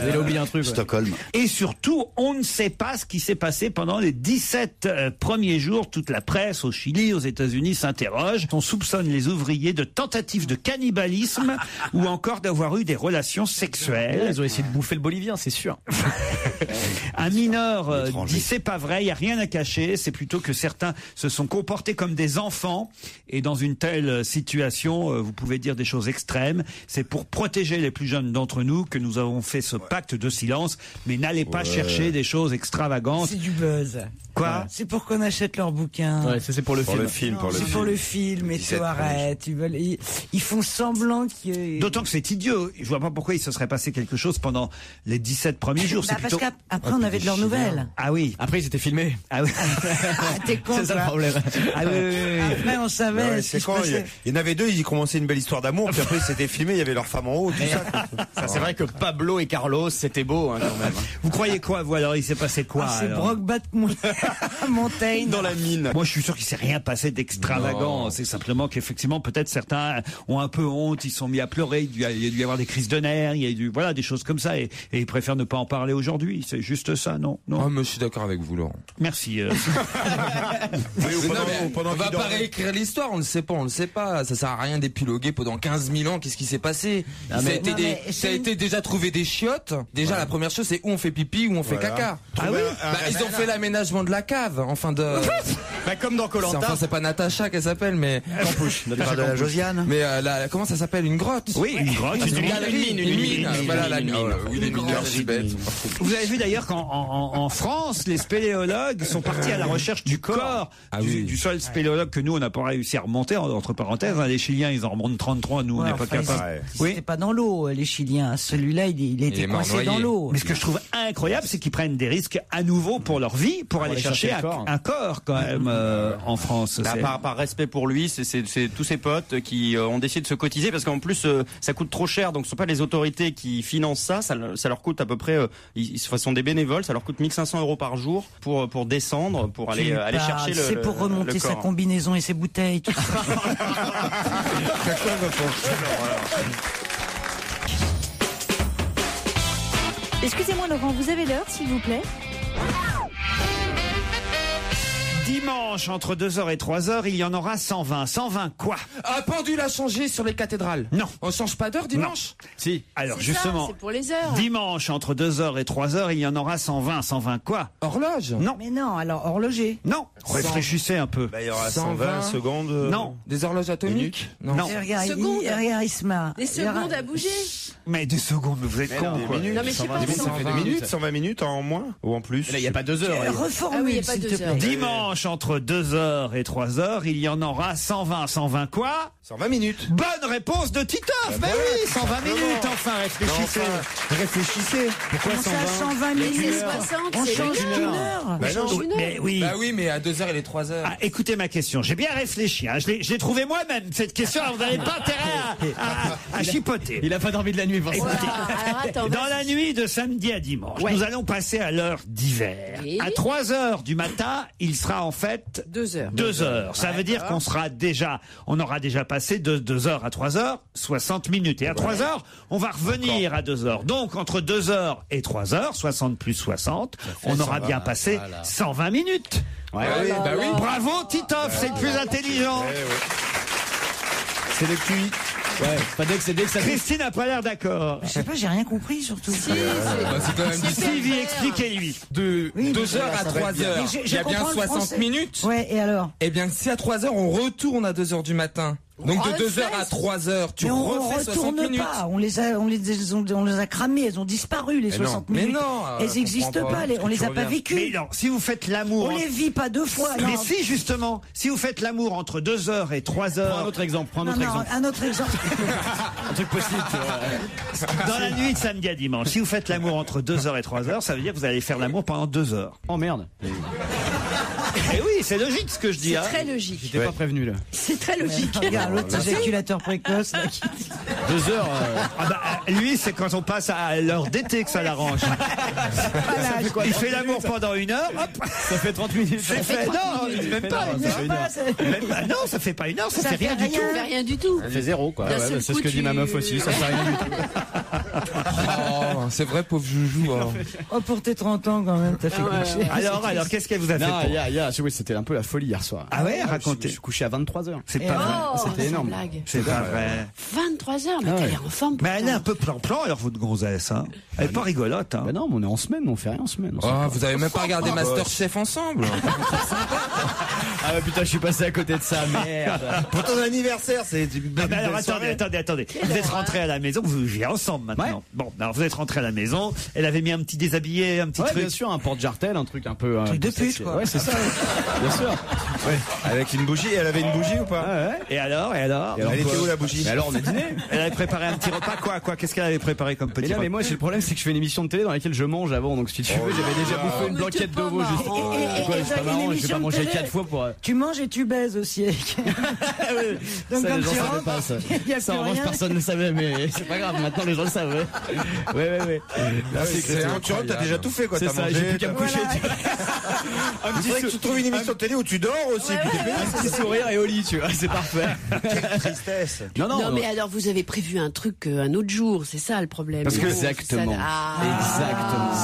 Il a oublié un truc. Stockholm. Et surtout, on ne sait pas ce qui s'est passé pendant les 17 premiers jours. Toute la presse au Chili, aux États-Unis s'interroge. On soupçonne les ouvriers de tentatives de cannibalisme ou encore d'avoir eu des relations sexuelles. Ils ont essayé de bouffer le Bolivien, c'est sûr. Un mineur dit c'est pas vrai, il n'y a rien à cacher. C'est plutôt que certains se sont comportés comme des enfants. Et dans une telle situation, vous pouvez dire des choses extrêmes. C'est pour protéger les plus jeunes d'entre nous que nous avons fait ce pacte de silence. Mais n'allez pas chercher des choses extravagantes. C'est du buzz. Quoi? C'est pour qu'on achète leurs bouquins. Ouais, c'est pour le film. C'est pour le film et tout, arrête. Ils font semblant que... D'autant que c'est idiot. Je vois pas pourquoi il se serait passé quelque chose pendant les 17 premiers jours. Bah parce qu'après on avait de leurs nouvelles. Ah oui. Après ils étaient filmés. Ah oui. T'es con. C'est ça le problème. Ah oui. Après on savait. Ouais, c'est quand il y en avait deux, ils commençaient une belle histoire d'amour, puis après c'était filmé, il y avait leur femme en haut, tout ça. C'est vrai que Pablo et Carlos, c'était beau quand même. Vous croyez quoi, vous alors? Il s'est passé quoi? C'est Brokeback Mountain. Dans la mine. Moi je suis sûr qu'il s'est rien passé d'extravagant. C'est simplement qu'effectivement peut-être certains ont un peu honte, ils sont mis à pleurer, il y a dû y avoir des crises de nerfs, il y a dû, voilà, des choses comme ça, et ils préfèrent ne pas en parler aujourd'hui. C'est juste ça, non? Ah, mais je suis d'accord avec vous, Laurent. Merci. On va pas réécrire l'histoire, on ne sait pas. Ça sert à rien d'épiloguer pendant 15 000 ans. Qu'est-ce qui s'est passé? Ça a été déjà trouvé des chiottes. Déjà, la première chose, c'est où on fait pipi, où on fait caca. Ah oui? Ils ont fait l'aménagement de la cave, enfin de... comme dans Koh-Lanta. Enfin, c'est pas Natacha qu'elle s'appelle, mais... Campouche. De la Josiane. Mais comment ça s'appelle? Une grotte? Oui, une grotte. Une galerie, une mine. Voilà, la mine. Oui, les mineurs, c'est bête. Vous avez vu d'ailleurs qu'en France, les spéléologues sont partis à la recherche du corps du seul spéléologue que nous, on n'a pas réussi à remonter, entre parenthèses. Les Chiliens, ils en remontent 33, nous, on n'est pas capables. C'était pas dans l'eau, les Chiliens. Celui-là, il était coincé dans l'eau. Mais ce que je trouve incroyable, c'est qu'ils prennent des risques à nouveau pour leur vie, pour aller chercher un corps, quand même, en France. Par respect pour lui, c'est tous ses potes qui ont décidé de se cotiser, parce qu'en plus, ça coûte trop cher, donc ce sont pas les autorités qui financent ça leur coûte à peu près, ils sont des bénévoles, ça leur coûte 1 500 € par jour pour descendre, pour aller chercher le... C'est pour remonter sa combinaison et ses bouteilles. Tout ça. Excusez-moi Laurent, vous avez l'heure s'il vous plaît? Dimanche, entre 2h et 3h, il y en aura 120. 120 quoi? Un pendule à changer sur les cathédrales. Non. On change pas d'heure dimanche? Non. Si. Alors c'est justement, c'est pour les heures. Dimanche, entre 2h et 3h, il y en aura 120. 120 quoi? Horloge? Non. Mais non, alors horloger. Non. Réfléchissez un peu. Il y aura 120 secondes. Non. Des horloges atomiques? Non. Regarde, Isma. Des secondes à bouger. Mais des secondes, mais vous êtes con. Non mais je sais pas. 120 minutes en moins ou en plus? Là, il n'y a pas 2 heures. Reformule, s'il te plaît. Dimanche, entre 2h et 3h, il y en aura 120. 120 quoi? 120 minutes. Bonne réponse de Titoff. Mais oui, 120 minutes. Enfin, réfléchissez. Pourquoi 120 minutes? 60, On c'est change une d'une heure. heure. Mais oui. Bah oui, mais à 2h et les 3h. Ah, écoutez ma question. J'ai bien réfléchi. Je l'ai trouvé moi-même cette question. Alors vous n'avez pas intérêt à chipoter. Il a pas dormi de la nuit pour ça. Dans la nuit de samedi à dimanche, nous allons passer à l'heure d'hiver. À 3h du matin, il sera en fait 2 heures. 2 heures. Ça veut dire qu'on aura déjà passé de 2h à 3h 60 minutes. Et à 3h, on va revenir à 2h. Donc entre 2h et 3h, 60 plus 60, on aura bien passé 120 minutes. Bah oui. Bravo Titoff, c'est le plus intelligent. C'est le QI. Ouais, dès que ça... Christine n'a pas l'air d'accord. Je sais pas, j'ai rien compris surtout. Si, c'est quand même Sylvie, expliquez-lui. De 2h à 3h, il y a bien 60 minutes. Ouais, et alors? Eh bien, si à 3h, on retourne à 2h du matin. Donc de 2h à 3h, tu refais 60 minutes. Pas. On les a cramées, elles ont disparu les 60 minutes. Mais non, elles n'existent pas, on les a pas vécues. Mais non, si vous faites l'amour, on les vit pas 2 fois. Mais si justement, si vous faites l'amour entre 2h et 3h. Prends un autre exemple. Un autre exemple. Un truc possible. Dans la nuit de samedi à dimanche, si vous faites l'amour entre 2h et 3h, ça veut dire que vous allez faire l'amour pendant 2 heures. Oh merde. Et oui, c'est logique ce que je dis. C'est très logique. J'étais pas prévenu là. C'est très logique. Regarde, l'autre éjaculateur précoce. Là, 2 heures. Lui, c'est quand on passe à l'heure d'été que ça l'arrange. Il fait l'amour pendant 1 heure, hop. Ça fait 30 minutes. C'est fait. Non, même pas. Non, ça fait pas 1 heure, ça fait rien du tout. Ça fait rien du tout. Ça fait 0 quoi. C'est ce que dit ma meuf aussi, ça fait rien du tout. Oh, c'est vrai, pauvre Joujou. Hein. Oh, pour tes 30 ans quand même, t'as fait coucher. Alors, qu'est-ce qu'elle vous a fait? Non, c'était un peu la folie hier soir. Ah ouais, racontez. Je suis couché à 23h. C'est pas vrai. C'était énorme. C'est pas vrai. 23h, mais t'as l'air en forme. Mais elle est un peu plan-plan, alors votre grossesse. Hein. Elle est pas rigolote. Hein. Ben non, mais on est en semaine, on fait rien en semaine. Vous avez même pas regardé Masterchef ensemble? Ah ouais, putain, je suis passé à côté de ça, merde. Pour ton anniversaire, c'est alors attendez. Vous êtes rentrés à la maison, vous vivez ensemble maintenant. Ouais. Bon, alors vous êtes rentrés à la maison, elle avait mis un petit déshabillé, un petit truc. Bien sûr, un porte-jartel, un truc un peu... Un truc de pute, quoi. Ouais, c'est ça, bien sûr. Ouais. Avec une bougie, elle avait une bougie ou pas? Ouais. Et alors elle était où la bougie? Mais alors on a dîné. Elle avait préparé un petit repas, quoi? Qu'est-ce qu'elle avait préparé comme petit repas? Mais moi, le problème, c'est que je fais une émission de télé dans laquelle je mange avant, donc si tu veux, j'avais déjà bouffé une blanquette de veau juste. Quoi, c'est pas marrant, je vais pas manger 4 fois pour... Tu manges et tu baises aussi. Donc ça, les gens savaient pas ça. Ça, en revanche, personne ne savait, mais c'est pas grave, maintenant les gens le savent. Ouais. Quand tu rentres, t'as déjà tout fait, quoi. C'est ça, j'ai plus qu'à me coucher. Il faudrait que tu trouves une émission de télé où tu dors aussi. Un petit sourire et au lit, tu vois, c'est parfait. Quelle tristesse. Non, mais alors vous avez prévu un truc un autre jour, c'est ça le problème. Parce que exactement.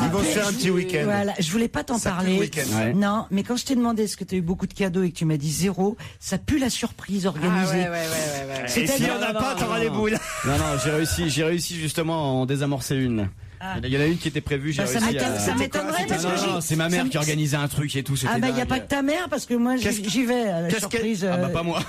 Ils vont se faire un petit week-end. Voilà, je voulais pas t'en parler. Non, mais quand je t'ai demandé est-ce que tu as eu beaucoup de cadeaux et que tu m'as dit 0, ça pue la surprise organisée. Et si on n'a pas, t'auras les boules. Non, j'ai réussi justement à en désamorcer une. Il y en a une qui était prévue, j'ai réussi à... Ça m'étonnerait parce que non, c'est ma mère qui organisait un truc et tout. Ah bah il y a pas que ta mère parce que moi j'y vais à la surprise. Ah bah pas moi.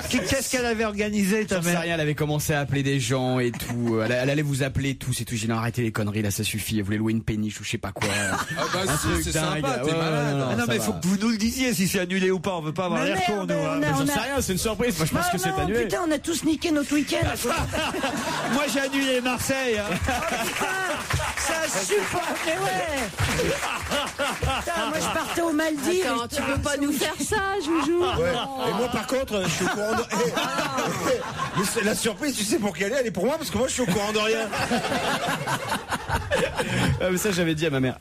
Qu'est-ce qu'elle avait organisé ta mère? Elle avait commencé à appeler des gens et tout. Elle allait vous appeler tous et tout. J'ai dit non, arrêtez les conneries là, ça suffit. Elle voulait louer une péniche ou je sais pas quoi. Ah bah si, c'est sympa, t'es malade. Non mais il faut que vous nous le disiez si c'est annulé ou pas. On veut pas avoir l'air con nous. J'en sais rien, c'est une surprise. Moi je pense que c'est annulé. Putain, on a tous niqué notre week-end. Moi j'ai annulé Marseille. Ça super, mais ouais. Putain, moi je partais aux Maldives. Attends, tu peux pas nous faire ça, Joujou. Ouais. Et moi par contre, je suis au courant de... La surprise, tu sais pour qui elle est pour moi parce que moi je suis au courant de rien. Ah, mais ça j'avais dit à ma mère.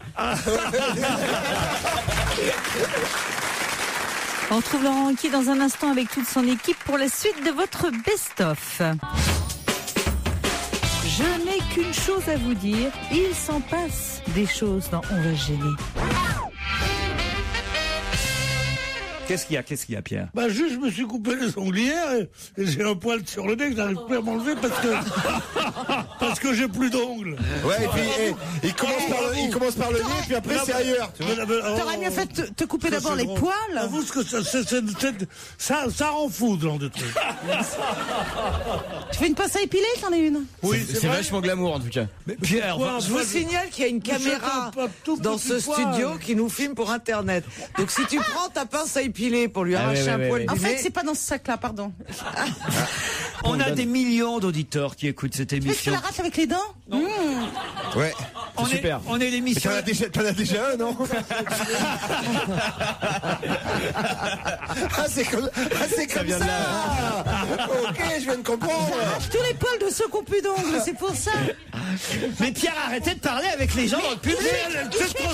On retrouve Laurent Ruquier dans un instant avec toute son équipe pour la suite de votre best-of. Je n'ai qu'une chose à vous dire, il s'en passe des choses dans On va gêner. Qu'est-ce qu'il y a, Pierre? Bah juste, je me suis coupé les ongles hier et j'ai un poil sur le nez que j'arrive plus à m'enlever parce que j'ai plus d'ongles. Ouais, et puis il commence par le nez et puis après c'est ailleurs. T'aurais mieux fait te couper d'abord les poils. Avoue que ça rend fou ce genre de truc. Tu fais une pince à épiler, t'en as une? Oui, c'est vachement glamour en tout cas. Mais Pierre, je vous signale qu'il y a une caméra dans ce studio qui nous filme pour Internet. Donc si tu prends ta pince à épiler pour lui arracher un poil du nez... En fait, c'est pas dans ce sac-là, pardon. On a des millions d'auditeurs qui écoutent cette émission. Tu l'arraches avec les dents? Ouais. C'est super. On est l'émission. T'en as déjà un, non? C'est comme ça. Ok, je viens de comprendre. Tous les poils de ceux qui n'ont plus d'ongles, c'est pour ça. Mais Pierre, arrêtez de parler avec les gens dans le public.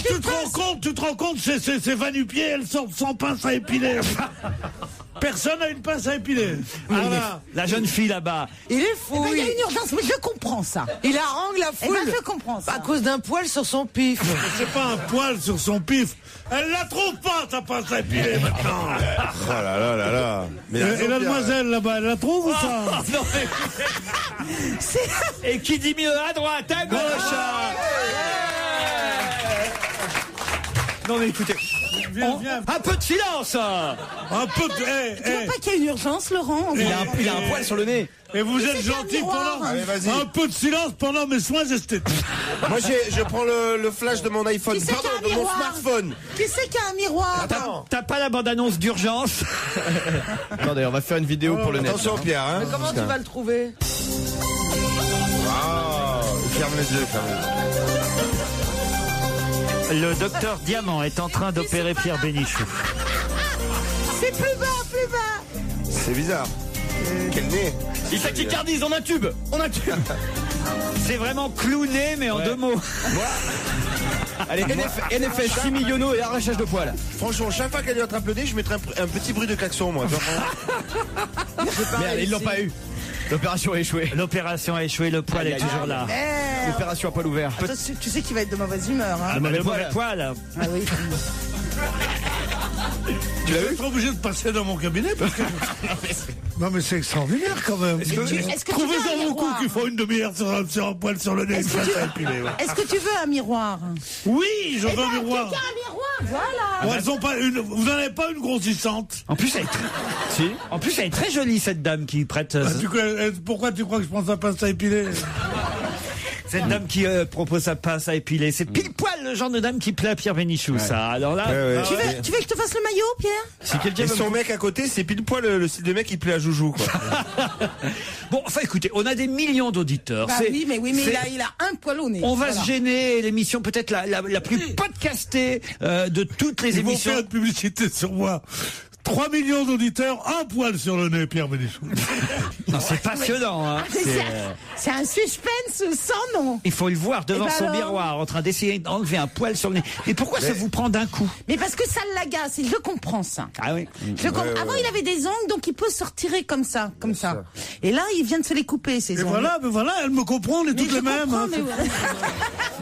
Tu te rends compte, c'est va-nu-pied, elles sortent sans pince à épiler. Personne n'a une pince à épiler. Voilà. La jeune fille là-bas. Il est fou. Il y a une urgence, mais je comprends ça. Il harangue la foule. Je comprends ça. À cause d'un poil sur son pif. C'est pas un poil sur son pif. Elle la trouve pas, ta pince à épiler maintenant. Oh là là. Mais et la demoiselle là-bas, elle la trouve ou pas? Non, et qui dit mieux à droite, à gauche. Non mais écoutez, un peu de silence. Un peu de... Tu vois pas qu'il y a une urgence, Laurent? Il a un poil sur le nez. Et vous êtes gentil pendant... Allez, vas-y. Un peu de silence pendant mes soins esthétiques. Moi je prends le flash de mon iPhone, de mon smartphone. Qui c'est qui a un miroir? T'as pas la bande-annonce d'urgence? Attendez, on va faire une vidéo pour le net. Attention Pierre, hein. Mais comment tu vas le trouver? Ferme les yeux. Le docteur Diamant est en train d'opérer Pierre Bénichou. C'est plus bas. C'est bizarre. Quel nez. Il tachycardise, on a un tube. C'est vraiment clowné, mais en 2 mots. Allez, NFS, 6 millionaux et arrachage de poils. Franchement, chaque fois qu'elle lui attrape le nez, je mettrais un petit bruit de klaxon, moi. Merde, ils l'ont pas eu. L'opération a échoué. L'opération a échoué, le poil est toujours là. L'opération à poil ouvert. Attends, tu sais qu'il va être de mauvaise humeur. Hein. Ah, mais le mauvais poil. Ah oui. Tu vas être obligé de passer dans mon cabinet parce que... Non mais c'est extraordinaire quand même. Trouvez-en beaucoup qui font une demi-heure sur un poil sur le nez. Est-ce que tu veux un miroir? Oui, je veux un miroir. Tu as un miroir, voilà. Elles ont pas vous n'en avez pas une grossissante. En plus, elle est très jolie, cette dame qui prête. Pourquoi tu crois que je prends sa pince à épiler? Cette dame qui propose sa pince à épiler, c'est pile poil le genre de dame qui plaît à Pierre Bénichou, ça. Alors là, tu veux que je te fasse le maillot, Pierre? Si quelqu'un son mec à côté, c'est pile poil le style de mec qui plaît à Joujou, quoi. Bon, enfin, écoutez, on a des millions d'auditeurs. Bah oui, mais il a un poil au nez. On va se gêner, l'émission peut-être la plus podcastée de toutes les émissions. Ils vont faire de publicité sur moi. 3 millions d'auditeurs, un poil sur le nez, Pierre Bénichou. Non, c'est passionnant. Hein. C'est un suspense sans nom. Il faut le voir devant son miroir, en train d'essayer d'enlever un poil sur le nez. Mais pourquoi ça vous prend d'un coup? Mais parce que ça l'agace, je comprends ça. Ah oui. Avant, il avait des ongles, donc il peut se retirer comme ça. Et là, il vient de se les couper, ces ongles. Mais voilà, elle me comprend, on est toutes les mêmes. Hein.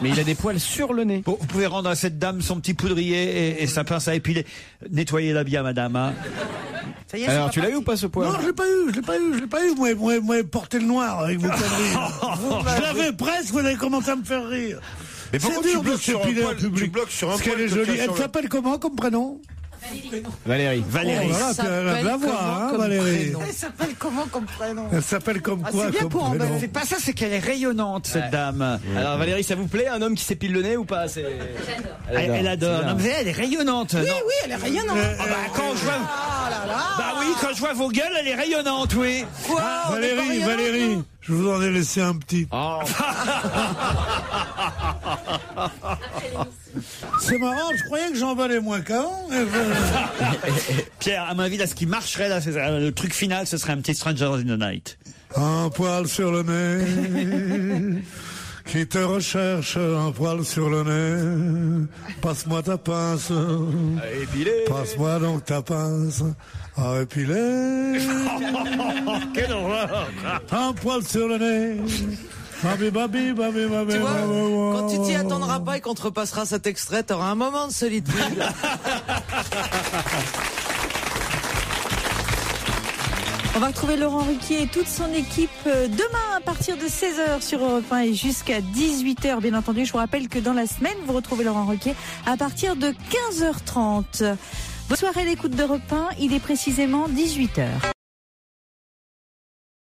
Mais il a des poils sur le nez. Bon, vous pouvez rendre à cette dame son petit poudrier et sa pince à épiler. Nettoyez-la bien, madame. Hein. Ça y est, alors, tu l'as eu ou pas ce poil? Non, je l'ai pas eu. Moi, porter le noir avec vos conneries. Je l'avais presque, vous avez commencé à me faire rire. Mais pourquoi tu bloques sur un poil? Tu bloques sur un poil. Parce qu'elle est jolie. Elle s'appelle comment comme prénom? Valérie. Elle la voix, hein, Valérie. Elle s'appelle comment comme prénom? Elle s'appelle comme quoi comme prénom? C'est pas ça, c'est qu'elle est rayonnante, cette dame. Alors Valérie, ça vous plaît, un homme qui s'épile le nez ou pas? Elle adore. Non, mais elle est rayonnante. Oui, elle est rayonnante. Quand je vois vos gueules, elle est rayonnante, oui. Valérie, je vous en ai laissé un petit. C'est marrant, je croyais que j'en valais moins qu'avant. Pierre, à mon avis, là, ce qui marcherait, là, le truc final, ce serait un petit Stranger in the Night. Un poil sur le nez, qui te recherche, un poil sur le nez. Passe-moi ta pince, passe-moi donc ta pince à épiler. Quelle horreur! Un poil sur le nez. Tu vois, quand tu t'y attendras pas et qu'on te repassera cet extrait, t'auras un moment de solitude. On va retrouver Laurent Ruquier et toute son équipe demain à partir de 16h sur Europe 1 et jusqu'à 18h. Bien entendu, je vous rappelle que dans la semaine, vous retrouvez Laurent Ruquier à partir de 15h30. Bonne soirée à l'écoute d'Europe 1, il est précisément 18h.